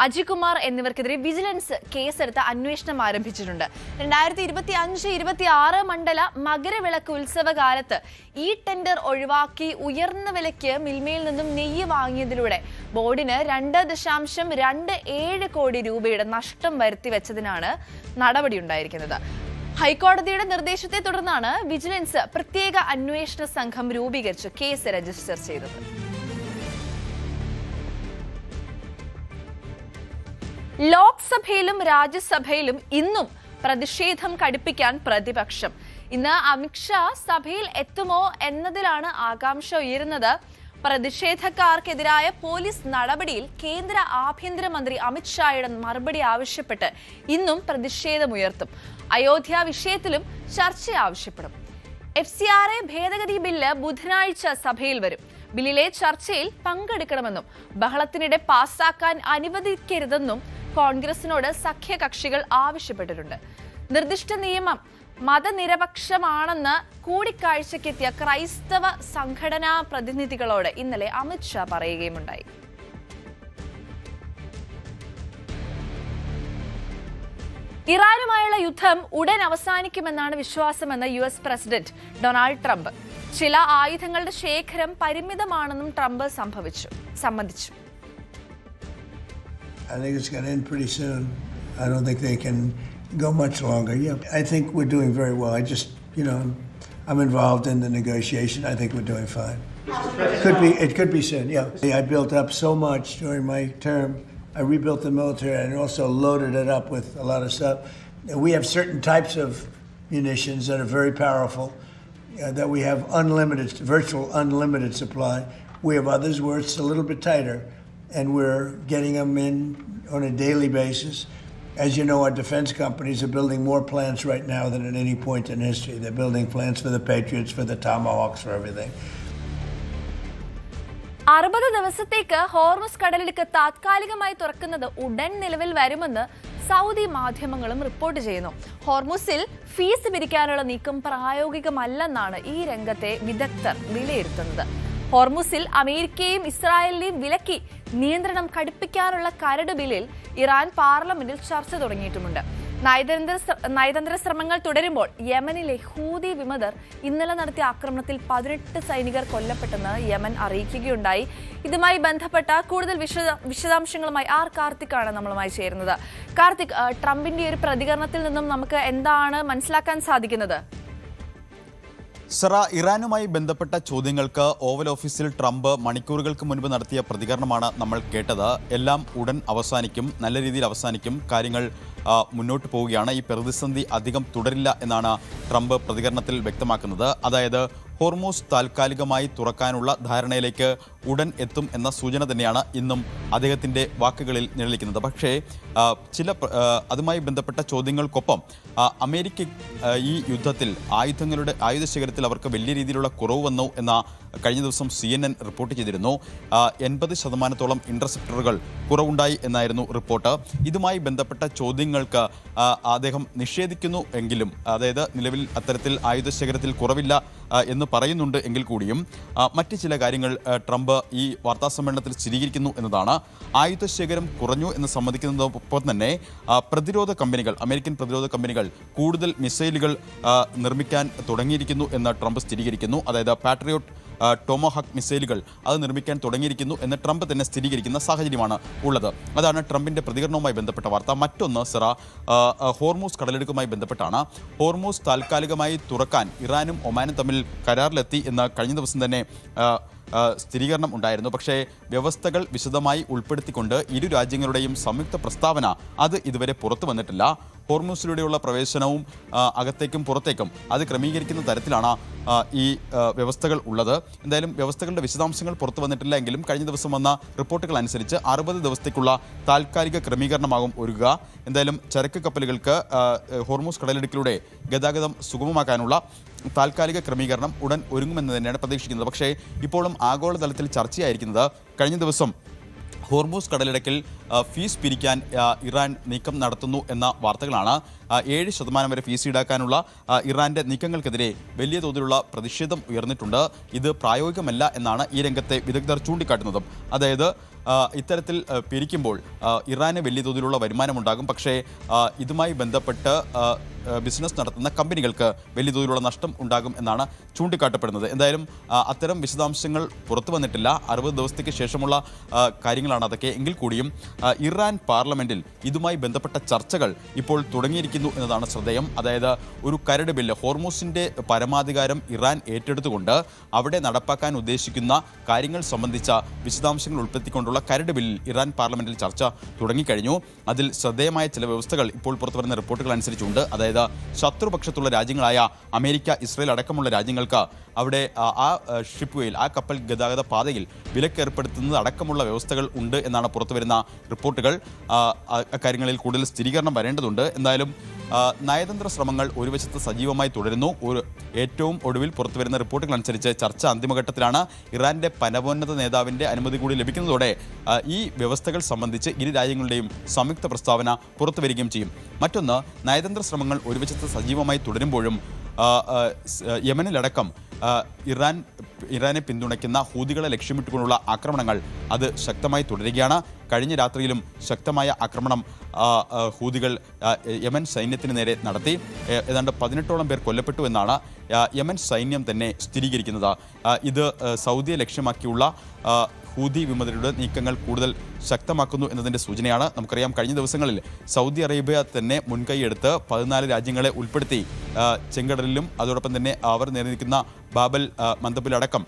അജികുമാർ എന്നിവർക്കെതിരെ വിജിലൻസ് കേസെടുത്ത് അന്വേഷണം ആരംഭിച്ചിട്ടുണ്ട്. 2025-26 മണ്ഡല മകരവിളക്ക് ഉത്സവകാലത്ത് ഈ ടെൻഡർ ഒഴിവാക്കി ഉയർന്ന വിലയ്ക്ക് മിൽമയിൽ നിന്നും നെയ്യ് വാങ്ങിയതിലൂടെ ബോർഡിന് 2.27 കോടി രൂപയുടെ നഷ്ടം വരുത്തിവെച്ചതിനാണ് നടപടിയുണ്ടായിരിക്കുന്നത്. ഹൈക്കോടതിയുടെ നിർദ്ദേശത്തെ തുടർന്നാണ് വിജിലൻസ് പ്രത്യേക അന്വേഷണ സംഘം രൂപീകരിച്ച് കേസ് രജിസ്റ്റർ ചെയ്തത്. ലോക്സഭയിലും രാജ്യസഭയിലും ഇന്നും പ്രതിഷേധം കടുപ്പിക്കാൻ പ്രതിപക്ഷം. ഇന്ന് അമിത്ഷാ സഭയിൽ എത്തുമോ എന്നതിലാണ് ആകാംക്ഷ ഉയരുന്നത്. പ്രതിഷേധക്കാർക്കെതിരായ പോലീസ് നടപടിയിൽ കേന്ദ്ര ആഭ്യന്തരമന്ത്രി അമിത്ഷായുടെ മറുപടി ആവശ്യപ്പെട്ട് ഇന്നും പ്രതിഷേധമുയർത്തും. അയോധ്യ വിഷയത്തിലും ചർച്ച ആവശ്യപ്പെടും. FCRA ഭേദഗതി ബില്ല് ബുധനാഴ്ച സഭയിൽ വരും. ബില്ലിലെ ചർച്ചയിൽ പങ്കെടുക്കണമെന്നും ബഹളത്തിനിടെ പാസാക്കാൻ അനുവദിക്കരുതെന്നും കോൺഗ്രസിനോട് സഖ്യകക്ഷികൾ ആവശ്യപ്പെട്ടിട്ടുണ്ട്. നിർദ്ദിഷ്ട നിയമം മതനിരപക്ഷമാണെന്ന് കൂടിക്കാഴ്ചയ്ക്കെത്തിയ ക്രൈസ്തവ സംഘടനാ പ്രതിനിധികളോട് ഇന്നലെ അമിത്ഷാ പറയുകയുമുണ്ടായി. ഇറാനുമായുള്ള യുദ്ധം ഉടൻ അവസാനിക്കുമെന്നാണ് വിശ്വാസമെന്ന് US പ്രസിഡന്റ് ഡൊണാൾഡ് ട്രംപ്. ചില ആയുധങ്ങളുടെ ശേഖരം പരിമിതമാണെന്നും ട്രംപ് സമ്മതിച്ചു. I think it's going to end pretty soon. I don't think they can go much longer. Yeah, I think we're doing very well. I'm involved in the negotiation. I think we're doing fine. It could be soon. Yeah, I built up so much during my term. I rebuilt the military and also loaded it up with a lot of stuff. We have certain types of munitions that are very powerful, that we have virtual unlimited supply. We have others where it's a little bit tighter, and we're getting them in on a daily basis. As you know, our defense companies are building more plants right now than at any point in history. They're building plants for the Patriots, for the Tomahawks, for everything. 60 ദിവസത്തേക്ക് Hormuz കടലിടുക്ക് താത്കാലികമായി തുറക്കുന്നത് ഉടൻ നിലവിൽ വരുമെന്ന് Saudi മാധ്യമങ്ങളും report ചെയ്യുന്നു. ഹോർമുസിൽ fees പിരിക്കാനുള്ള നീക്കം പ്രായോഗികമല്ലെന്നാണ് ഈ രംഗത്തെ വിദഗ്ധർ വിലയിരുത്തുന്നത്. ഹോർമുസിൽ അമേരിക്കയും ഇസ്രായേലിനെയും വിലക്കി നിയന്ത്രണം കടുപ്പിക്കാനുള്ള കരട് ബില്ലിൽ ഇറാൻ പാർലമെന്റിൽ ചർച്ച തുടങ്ങിയിട്ടുമുണ്ട്. നയതന്ത്ര ശ്രമങ്ങൾ തുടരുമ്പോൾ യമനിലെ ഹൂതി വിമതർ ഇന്നലെ നടത്തിയ ആക്രമണത്തിൽ 18 സൈനികർ കൊല്ലപ്പെട്ടെന്ന് യമൻ അറിയിക്കുകയുണ്ടായി. ഇതുമായി ബന്ധപ്പെട്ട കൂടുതൽ വിശദാംശങ്ങളുമായി കാർത്തിക്കാണ് നമ്മളുമായി ചേരുന്നത്. കാർത്തിക്, ട്രംപിന്റെ ഒരു പ്രതികരണത്തിൽ നിന്നും നമുക്ക് എന്താണ് മനസ്സിലാക്കാൻ സാധിക്കുന്നത്? സറ, ഇറാനുമായി ബന്ധപ്പെട്ട ചോദ്യങ്ങൾക്ക് ഓവൽ ഓഫീസിൽ ട്രംപ് മണിക്കൂറുകൾക്ക് മുൻപ് നടത്തിയ പ്രതികരണമാണ് നമ്മൾ കേട്ടത്. എല്ലാം ഉടൻ അവസാനിക്കും, നല്ല രീതിയിൽ അവസാനിക്കും, കാര്യങ്ങൾ മുന്നോട്ട് പോവുകയാണ്, ഈ പ്രതിസന്ധി അധികം തുടരില്ല എന്നാണ് ട്രംപ് പ്രതികരണത്തിൽ വ്യക്തമാക്കുന്നത്. അതായത് ഹോർമൂസ് താൽക്കാലികമായി തുറക്കാനുള്ള ധാരണയിലേക്ക് ഉടൻ എത്തും എന്ന സൂചന തന്നെയാണ് ഇന്നും അദ്ദേഹത്തിൻ്റെ വാക്കുകളിൽ നിലനിൽക്കുന്നത്. പക്ഷേ അതുമായി ബന്ധപ്പെട്ട ചോദ്യങ്ങൾക്കൊപ്പം അമേരിക്ക ഈ യുദ്ധത്തിൽ ആയുധശേഖരത്തിൽ അവർക്ക് വലിയ രീതിയിലുള്ള കുറവ് വന്നു എന്ന കഴിഞ്ഞ ദിവസം CNN റിപ്പോർട്ട് ചെയ്തിരുന്നു. 80% ഇന്റർസെപ്റ്ററുകൾ കുറവുണ്ടായി എന്നായിരുന്നു റിപ്പോർട്ട്. ഇതുമായി ബന്ധപ്പെട്ട ചോദ്യങ്ങൾക്ക് അദ്ദേഹം നിഷേധിക്കുന്നു എങ്കിലും, അതായത് നിലവിൽ അത്തരത്തിൽ ആയുധശേഖരത്തിൽ കുറവില്ല എന്ന് പറയുന്നുണ്ട് എങ്കിൽ കൂടിയും മറ്റ് ചില കാര്യങ്ങൾ ട്രംപ് ഈ വാർത്താസമ്മേളനത്തിൽ സ്ഥിരീകരിക്കുന്നു എന്നതാണ്. ആയുധശേഖരം കുറഞ്ഞു എന്ന് സമ്മതിക്കുന്നതോടൊപ്പം തന്നെ പ്രതിരോധ കമ്പനികൾ, അമേരിക്കൻ പ്രതിരോധ കമ്പനികൾ കൂടുതൽ മിസൈലുകൾ നിർമ്മിക്കാൻ തുടങ്ങിയിരിക്കുന്നു എന്ന് ട്രംപ് സ്ഥിരീകരിക്കുന്നു. അതായത് പാട്രിയോട്ട് ടോമോഹാക്ക് മിസൈലുകൾ അത് നിർമ്മിക്കാൻ തുടങ്ങിയിരിക്കുന്നു എന്ന് ട്രംപ് തന്നെ സ്ഥിരീകരിക്കുന്ന സാഹചര്യമാണ് ഉള്ളത്. അതാണ് ട്രംപിൻ്റെ പ്രതികരണവുമായി ബന്ധപ്പെട്ട വാർത്ത. മറ്റൊന്ന് ഹോർമൂസ് കടലിടുക്കുമായി ബന്ധപ്പെട്ടാണ്. ഹോർമൂസ് താൽക്കാലികമായി തുറക്കാൻ ഇറാനും ഒമാനും തമ്മിൽ കരാറിലെത്തി എന്ന് കഴിഞ്ഞ ദിവസം തന്നെ സ്ഥിരീകരണം ഉണ്ടായിരുന്നു. പക്ഷേ വ്യവസ്ഥകൾ വിശദമായി ഉൾപ്പെടുത്തിക്കൊണ്ട് ഇരു രാജ്യങ്ങളുടെയും സംയുക്ത പ്രസ്താവന അത് ഇതുവരെ പുറത്തു വന്നിട്ടില്ല. ഹോർമൂസിലൂടെയുള്ള പ്രവേശനവും അകത്തേക്കും പുറത്തേക്കും അത് ക്രമീകരിക്കുന്ന തരത്തിലാണ് ഈ വ്യവസ്ഥകൾ ഉള്ളത്. എന്തായാലും വ്യവസ്ഥകളുടെ വിശദാംശങ്ങൾ പുറത്തു വന്നിട്ടില്ല എങ്കിലും കഴിഞ്ഞ ദിവസം വന്ന റിപ്പോർട്ടുകൾ അനുസരിച്ച് 60 ദിവസത്തേക്കുള്ള താൽക്കാലിക ക്രമീകരണമാകും ഒരുങ്ങുക. എന്തായാലും ചരക്ക് കപ്പലുകൾക്ക് ഹോർമൂസ് കടലിടുക്കിലൂടെ ഗതാഗതം സുഗമമാക്കാനുള്ള താൽക്കാലിക ക്രമീകരണം ഉടൻ ഒരുങ്ങുമെന്ന് തന്നെയാണ് പ്രതീക്ഷിക്കുന്നത്. പക്ഷേ ഇപ്പോഴും ആഗോളതലത്തിൽ ചർച്ചയായിരിക്കുന്നത് കഴിഞ്ഞ ദിവസം ഹോർമൂസ് കടലിടുക്കിൽ ഫീസ് പിരിക്കാൻ ഇറാൻ നീക്കം നടത്തുന്നു എന്ന വാർത്തകളാണ്. 7% വരെ ഫീസ് ഈടാക്കാനുള്ള ഇറാന്റെ നീക്കങ്ങൾക്കെതിരെ വലിയ തോതിലുള്ള പ്രതിഷേധം ഉയർന്നിട്ടുണ്ട്. ഇത് പ്രായോഗികമല്ല എന്നാണ് ഈ രംഗത്തെ വിദഗ്ധർ ചൂണ്ടിക്കാട്ടുന്നതും. അതായത് ഇത്തരത്തിൽ പിരിക്കുമ്പോൾ ഇറാന് വലിയ തോതിലുള്ള വരുമാനമുണ്ടാകും. പക്ഷേ ഇതുമായി ബന്ധപ്പെട്ട് ബിസിനസ് നടത്തുന്ന കമ്പനികൾക്ക് വലിയ തോതിലുള്ള നഷ്ടം ഉണ്ടാകും എന്നാണ് ചൂണ്ടിക്കാട്ടപ്പെടുന്നത്. എന്തായാലും അത്തരം വിശദാംശങ്ങൾ പുറത്തു വന്നിട്ടില്ല. 60 ദിവസത്തേക്ക് ശേഷമുള്ള കാര്യങ്ങളാണ് അതൊക്കെ. എങ്കിൽ കൂടിയും ഇറാൻ പാർലമെന്റിൽ ഇതുമായി ബന്ധപ്പെട്ട ചർച്ചകൾ ഇപ്പോൾ തുടങ്ങിയിരിക്കുന്നു എന്നതാണ് ശ്രദ്ധേയം. അതായത് ഒരു കരട് ബില്ല്, ഹോർമൂസിന്റെ പരമാധികാരം ഇറാൻ ഏറ്റെടുത്തുകൊണ്ട് അവിടെ നടപ്പാക്കാൻ ഉദ്ദേശിക്കുന്ന കാര്യങ്ങൾ സംബന്ധിച്ച വിശദാംശങ്ങൾ ഉൾപ്പെടുത്തിക്കൊണ്ടുള്ള കരട് ബില്ലിൽ ഇറാൻ പാർലമെന്റിൽ ചർച്ച തുടങ്ങിക്കഴിഞ്ഞു. അതിൽ ശ്രദ്ധേയമായ ചില വ്യവസ്ഥകൾ ഇപ്പോൾ പുറത്തുവരുന്ന റിപ്പോർട്ടുകൾ അനുസരിച്ചുണ്ട്. അതായത് ശത്രുപക്ഷത്തുള്ള രാജ്യങ്ങളായ അമേരിക്ക, ഇസ്രയേൽ അടക്കമുള്ള രാജ്യങ്ങൾക്ക് അവിടെ ആ ഷിപ്പ് വേയിൽ, ആ കപ്പൽ ഗതാഗത പാതയിൽ വിലക്കേർപ്പെടുത്തുന്നത് അടക്കമുള്ള വ്യവസ്ഥകൾ ഉണ്ട് എന്നാണ് പുറത്തുവരുന്ന റിപ്പോർട്ടുകൾ. അക്കാര്യങ്ങളിൽ കൂടുതൽ സ്ഥിരീകരണം വരേണ്ടതുണ്ട്. എന്തായാലും നയതന്ത്ര ശ്രമങ്ങൾ ഒരു വശത്ത് സജീവമായി തുടരുന്നു. ഏറ്റവും ഒടുവിൽ പുറത്തുവരുന്ന റിപ്പോർട്ടുകൾ അനുസരിച്ച് ചർച്ച അന്തിമഘട്ടത്തിലാണ്. ഇറാന്റെ പരമോന്നത നേതാവിന്റെ അനുമതി കൂടി ലഭിക്കുന്നതോടെ ഈ വ്യവസ്ഥകൾ സംബന്ധിച്ച് ഇരു രാജ്യങ്ങളുടെയും സംയുക്ത പ്രസ്താവന പുറത്തുവരികയും ചെയ്യും. മറ്റൊന്ന്, നയതന്ത്ര ശ്രമങ്ങൾ ഒരു വശത്ത് സജീവമായി തുടരുമ്പോഴും യമനിലടക്കം ഇറാനെ പിന്തുണയ്ക്കുന്ന ഹൂതികളെ ലക്ഷ്യമിട്ടുകൊണ്ടുള്ള ആക്രമണങ്ങൾ അത് ശക്തമായി തുടരുകയാണ്. കഴിഞ്ഞ രാത്രിയിലും ശക്തമായ ആക്രമണം ഹൂതികൾ യമൻ സൈന്യത്തിന് നേരെ നടത്തി. ഏതാണ്ട് 18ഓളം പേർ കൊല്ലപ്പെട്ടു എന്നാണ് യമൻ സൈന്യം തന്നെ സ്ഥിരീകരിക്കുന്നത്. ഇത് സൗദിയെ ലക്ഷ്യമാക്കിയുള്ള ഹൂതി വിമതരുടെ നീക്കങ്ങൾ കൂടുതൽ ശക്തമാക്കുന്നു എന്നതിൻ്റെ സൂചനയാണ്. നമുക്കറിയാം, കഴിഞ്ഞ ദിവസങ്ങളിൽ സൗദി അറേബ്യ തന്നെ മുൻകൈയെടുത്ത് 14 രാജ്യങ്ങളെ ഉൾപ്പെടുത്തി ചെങ്കടലിലും അതോടൊപ്പം തന്നെ അവർ നിലനിൽക്കുന്ന ബാബൽ മന്ദബിലടക്കം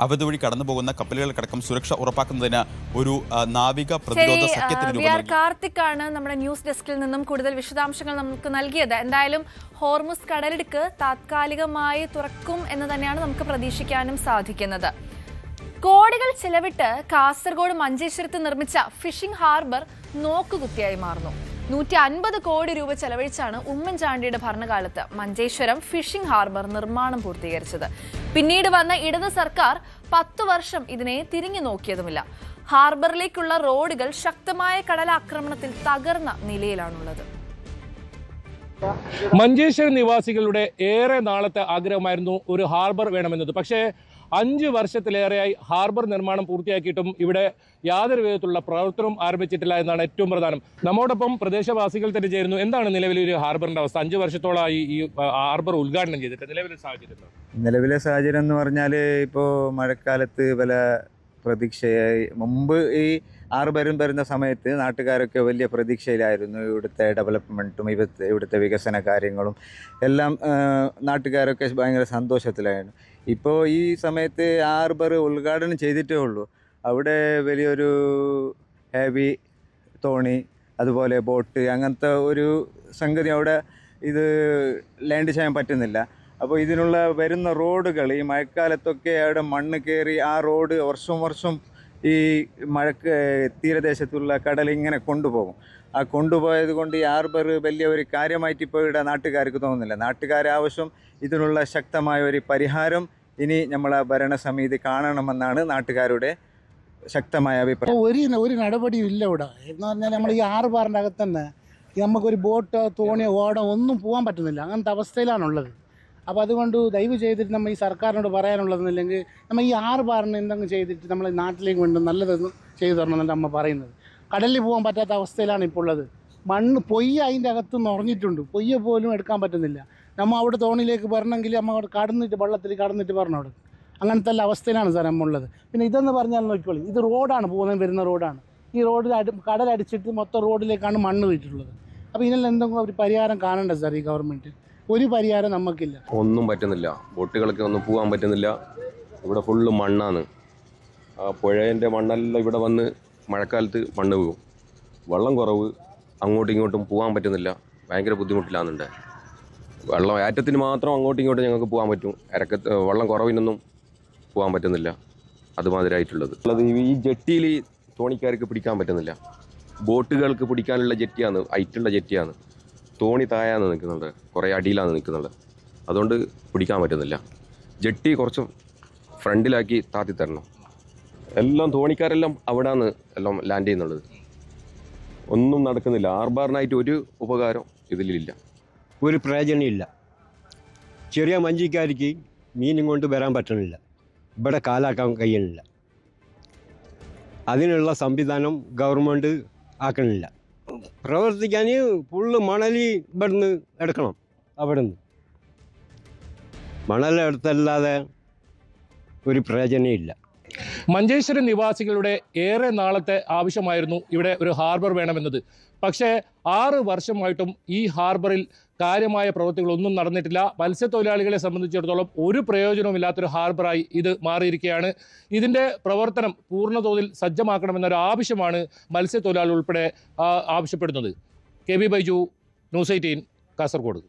അവധി കടന്നു പോകുന്ന കപ്പലുകൾക്കടക്കം സുരക്ഷ ഉറപ്പാക്കുന്നതിന് ഒരു നാവിക പ്രതിരോധ സഖ്യത്തിന് രൂപം നൽകി. കാർത്തിക്കാണ് നമ്മുടെ ന്യൂസ് ഡെസ്കിൽ നിന്നും കൂടുതൽ വിശദാംശങ്ങൾ നമുക്ക് നൽകിയത്. എന്തായാലും ഹോർമുസ് കടലിടുക്ക് താത്കാലികമായി തുറക്കും എന്ന് തന്നെയാണ് നമുക്ക് പ്രതീക്ഷിക്കാനും സാധിക്കുന്നത്. കോടികൾ ചെലവിട്ട് കാസർഗോഡ് മഞ്ചേശ്വരത്ത് നിർമ്മിച്ച ഫിഷിംഗ് ഹാർബർ നോക്കുകുത്തിയായി മാറുന്നു. 150 കോടി രൂപ ചെലവഴിച്ചാണ് ഉമ്മൻചാണ്ടിയുടെ ഭരണകാലത്ത് മഞ്ചേശ്വരം ഫിഷിംഗ് ഹാർബർ നിർമ്മാണം പൂർത്തീകരിച്ചത്. പിന്നീട് വന്ന ഇടത് സർക്കാർ 10 വർഷം ഇതിനെ തിരിഞ്ഞു നോക്കിയതുമില്ല. ഹാർബറിലേക്കുള്ള റോഡുകൾ ശക്തമായ കടലാക്രമണത്തിൽ തകർന്ന നിലയിലാണുള്ളത്. മഞ്ചേശ്വരം നിവാസികളുടെ ഏറെ നാളത്തെ ആഗ്രഹമായിരുന്നു ഒരു ഹാർബർ വേണമെന്നത്. പക്ഷേ 5 വർഷത്തിലേറെയായി ഹാർബർ നിർമ്മാണം പൂർത്തിയാക്കിയിട്ടും ഇവിടെ യാതൊരു വിധത്തിലുള്ള പ്രവർത്തനം ആരംഭിച്ചിട്ടില്ല എന്നാണ് ഏറ്റവും പ്രധാനം. നമ്മോടൊപ്പം പ്രദേശവാസികൾ തന്നെ ചേരുന്നു. എന്താണ് നിലവിലെ ഒരു ഹാർബറിന്റെ അവസ്ഥ? 5 വർഷത്തോളമായി ഈ ഹാർബർ ഉദ്ഘാടനം ചെയ്തിട്ട് നിലവിലെ സാഹചര്യം? നിലവിലെ സാഹചര്യം എന്ന് പറഞ്ഞാൽ ഇപ്പോൾ മഴക്കാലത്ത് പല പ്രതീക്ഷയായി, മുമ്പ് ഈ ഹാർബറും വരുന്ന സമയത്ത് നാട്ടുകാരൊക്കെ വലിയ പ്രതീക്ഷയിലായിരുന്നു. ഇവിടുത്തെ ഡെവലപ്മെൻറ്റും ഇവിടുത്തെ വികസന കാര്യങ്ങളും എല്ലാം നാട്ടുകാരൊക്കെ ഭയങ്കര സന്തോഷത്തിലായിരുന്നു. ഇപ്പോൾ ഈ സമയത്ത് ഹാർബർ ഉദ്ഘാടനം ചെയ്തിട്ടേ ഉള്ളൂ. അവിടെ വലിയൊരു ഹെവി തോണി, അതുപോലെ ബോട്ട്, അങ്ങനത്തെ ഒരു സംഗതി അവിടെ ഇത് ലാൻഡ് ചെയ്യാൻ പറ്റുന്നില്ല. അപ്പോൾ ഇതിനുള്ള വരുന്ന റോഡുകൾ ഈ മഴക്കാലത്തൊക്കെ അവിടെ മണ്ണ് കയറി ആ റോഡ് വർഷം ഈ തീരദേശത്തുള്ള കടൽ ഇങ്ങനെ കൊണ്ടുപോകും. ആ കൊണ്ടുപോയത് കൊണ്ട് ഈ ഹാർബർ വലിയ ഒരു കാര്യമായിട്ട് ഇപ്പോൾ ഇവിടെ നാട്ടുകാർക്ക് തോന്നുന്നില്ല. നാട്ടുകാരെ ആവശ്യം ഇതിനുള്ള ശക്തമായ ഒരു പരിഹാരം ഇനി നമ്മളെ ഭരണസമിതി കാണണമെന്നാണ് നാട്ടുകാരുടെ ശക്തമായ അഭിപ്രായം. ഒരു നടപടിയും ഇല്ല ഇവിടെ എന്ന് പറഞ്ഞാൽ നമ്മൾ ഈ 6 ബാറിൻ്റെ അകത്ത് തന്നെ നമുക്കൊരു ബോട്ടോ തോണിയോ ഓടോ ഒന്നും പോകാൻ പറ്റുന്നില്ല. അങ്ങനത്തെ അവസ്ഥയിലാണുള്ളത്. അപ്പോൾ അതുകൊണ്ട് ദയവ് ചെയ്തിട്ട് നമ്മൾ ഈ സർക്കാരിനോട് പറയാനുള്ളതെന്നില്ലെങ്കിൽ നമ്മൾ ഈ 6 ബാറിന് എന്തെങ്കിലും ചെയ്തിട്ട് നമ്മൾ നാട്ടിലേക്ക് വേണ്ടി നല്ലതെന്ന് ചെയ്തു തരണമെന്നാണ് നമ്മൾ പറയുന്നത്. കടലിൽ പോകാൻ പറ്റാത്ത അവസ്ഥയിലാണ് ഇപ്പോൾ ഉള്ളത്. മണ്ണ് പൊയ്യ അതിൻ്റെ അകത്ത് നിറഞ്ഞിട്ടുണ്ട്. പൊയ്യ പോലും എടുക്കാൻ പറ്റുന്നില്ല. നമ്മൾ അവിടെ തോണിയിലേക്ക് വരണമെങ്കിൽ നമ്മൾ അവിടെ കടന്നിട്ട് വെള്ളത്തിൽ കടന്നിട്ട് വരണം അവിടെ. അങ്ങനത്തെ എല്ലാ അവസ്ഥയിലാണ് സാർ നമ്മൾ ഉള്ളത്. പിന്നെ ഇതെന്ന് പറഞ്ഞാൽ നോക്കിക്കോളി, ഇത് റോഡാണ് വരുന്ന റോഡാണ്. ഈ റോഡിൽ കടലടിച്ചിട്ട് മൊത്തം റോഡിലേക്കാണ് മണ്ണ് വീട്ടിട്ടുള്ളത്. അപ്പോൾ ഇതിനെല്ലാം എന്തെങ്കിലും ഒരു പരിഹാരം കാണണ്ടേ സാർ ഈ ഗവൺമെൻറ്? ഒരു പരിഹാരം നമുക്കില്ല. ഒന്നും പറ്റുന്നില്ല. ബോട്ടുകൾക്ക് ഒന്നും പോകാൻ പറ്റുന്നില്ല. ഇവിടെ ഫുള്ള് മണ്ണാണ്. പുഴേൻ്റെ മണ്ണെല്ലാം ഇവിടെ വന്ന് മഴക്കാലത്ത് മണ്ണ് വീഴും. വെള്ളം കുറവ്, അങ്ങോട്ടും ഇങ്ങോട്ടും പോകാൻ പറ്റുന്നില്ല. ഭയങ്കര ബുദ്ധിമുട്ടിലാകുന്നുണ്ട്. വെള്ളം ഏറ്റത്തിന് മാത്രം അങ്ങോട്ടും ഇങ്ങോട്ടും ഞങ്ങൾക്ക് പോകാൻ പറ്റും. വെള്ളം കുറവിനൊന്നും പോകാൻ പറ്റുന്നില്ല. അതുമാതിരായിട്ടുള്ളത് ഈ ജെട്ടിയിൽ തോണിക്കാർക്ക് പിടിക്കാൻ പറ്റുന്നില്ല. ബോട്ടുകൾക്ക് പിടിക്കാനുള്ള ജെറ്റിയാണ്, ഹൈറ്റുള്ള ജെറ്റിയാണ്. തോണി താഴാണ് നിൽക്കുന്നുണ്ട്, കുറേ അടിയിലാണ് നിൽക്കുന്നുണ്ട്. അതുകൊണ്ട് പിടിക്കാൻ പറ്റുന്നില്ല. ജെട്ടി കുറച്ച് ഫ്രണ്ടിലാക്കി താത്തി തരണം. എല്ലാം തോണിക്കാരെല്ലാം അവിടെയാണ് എല്ലാം ലാൻഡ് ചെയ്യുന്നുള്ളത്. ഒന്നും നടക്കുന്നില്ല. ആർബാറിനായിട്ട് ഒരു ഉപകാരം ഇതിലില്ല. ഒരു പ്രയോജനമില്ല. ചെറിയ വഞ്ചിക്കാർക്ക് മീനും കൊണ്ട് വരാൻ പറ്റണില്ല. ഇവിടെ കാലാക്കാൻ കഴിയണില്ല. അതിനുള്ള സംവിധാനം ഗവൺമെൻറ് ആക്കണില്ല. പ്രവർത്തിക്കാൻ ഫുള്ള് മണൽ ഇവിടുന്ന് എടുക്കണം. അവിടെ നിന്ന് മണലെടുത്തല്ലാതെ ഒരു പ്രയോജനമില്ല. മഞ്ചേശ്വരം നിവാസികളുടെ ഏറെ നാളത്തെ ആവശ്യമായിരുന്നു ഇവിടെ ഒരു ഹാർബർ വേണമെന്നത്. പക്ഷേ 6 വർഷമായിട്ടും ഈ ഹാർബറിൽ കാര്യമായ പ്രവൃത്തികളൊന്നും നടന്നിട്ടില്ല. മത്സ്യത്തൊഴിലാളികളെ സംബന്ധിച്ചിടത്തോളം ഒരു പ്രയോജനവുമില്ലാത്തൊരു ഹാർബറായി ഇത് മാറിയിരിക്കുകയാണ്. ഇതിൻ്റെ പ്രവർത്തനം പൂർണ്ണതോതിൽ സജ്ജമാക്കണമെന്നൊരു ആവശ്യമാണ് മത്സ്യത്തൊഴിലാളികൾ ഉൾപ്പെടെ ആവശ്യപ്പെടുന്നത്. KB Baiju, news 18, Kasaragod.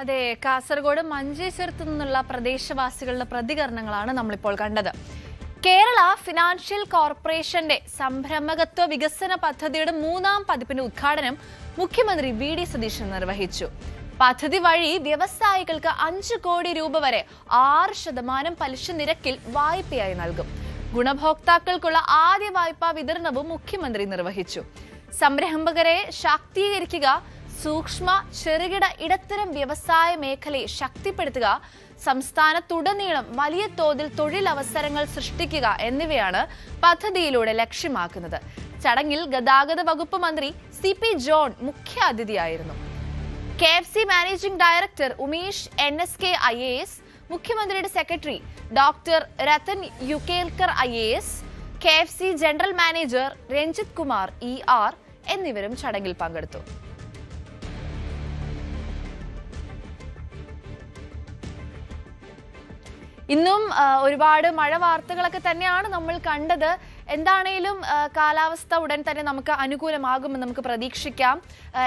അതെ, കാസർഗോഡ് മഞ്ചേശ്വരത്തു നിന്നുള്ള പ്രദേശവാസികളുടെ പ്രതികരണങ്ങളാണ് നമ്മളിപ്പോൾ കണ്ടത്. കേരള ഫിനാൻഷ്യൽ കോർപ്പറേഷന്റെ സംരംഭകത്വ വികസന പദ്ധതിയുടെ 3ാം പതിപ്പിന്റെ ഉദ്ഘാടനം മുഖ്യമന്ത്രി VD സതീശൻ നിർവഹിച്ചു. പദ്ധതി വഴി വ്യവസായികൾക്ക് 5 കോടി രൂപ വരെ 6% പലിശ നിരക്കിൽ വായ്പയായി നൽകും. ഗുണഭോക്താക്കൾക്കുള്ള ആദ്യ വായ്പാ വിതരണവും മുഖ്യമന്ത്രി നിർവഹിച്ചു. സംരംഭകരെ ശാക്തീകരിക്കുക, സൂക്ഷ്മ ചെറുകിട ഇടത്തരം വ്യവസായ മേഖലയെ ശക്തിപ്പെടുത്തുക, സംസ്ഥാനത്തുടനീളം വലിയ തോതിൽ തൊഴിലവസരങ്ങൾ സൃഷ്ടിക്കുക എന്നിവയാണ് പദ്ധതിയിലൂടെ ലക്ഷ്യമാക്കുന്നത്. ചടങ്ങിൽ ഗതാഗത വകുപ്പ് മന്ത്രി CP ജോൺ മുഖ്യാതിഥിയായിരുന്നു. KFC managing director Umesh NSK IAS, മുഖ്യമന്ത്രിയുടെ secretary doctor Rathan U Kelkar IAS, KFC general manager Ranjith Kumar ER എന്നിവരും ചടങ്ങിൽ പങ്കെടുത്തു. ഇന്നും ഒരുപാട് മഴ വാർത്തകളൊക്കെ തന്നെയാണ് നമ്മൾ കണ്ടത്. എന്താണേലും കാലാവസ്ഥ ഉടൻ തന്നെ നമുക്ക് അനുകൂലമാകുമെന്ന് നമുക്ക് പ്രതീക്ഷിക്കാം.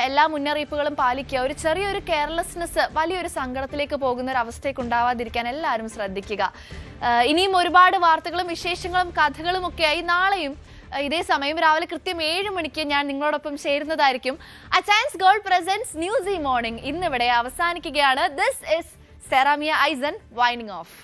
എല്ലാ മുന്നറിയിപ്പുകളും പാലിക്കുക. ഒരു ചെറിയൊരു കെയർലെസ്നെസ് വലിയൊരു സങ്കടത്തിലേക്ക് പോകുന്ന ഒരു അവസ്ഥയ്ക്ക് ഉണ്ടാവാതിരിക്കാൻ എല്ലാവരും ശ്രദ്ധിക്കുക. ഇനിയും ഒരുപാട് വാർത്തകളും വിശേഷങ്ങളും കഥകളും ഒക്കെയായി നാളെയും ഇതേ സമയം രാവിലെ കൃത്യം 7 മണിക്ക് ഞാൻ നിങ്ങളോടൊപ്പം ചേരുന്നതായിരിക്കും. Achayans gold presence news morning ഇന്നിവിടെ അവസാനിക്കുകയാണ്. ദിസ് ഇസ് സെറാമിയ ഐസൻ വൈനിങ് ഓഫ്.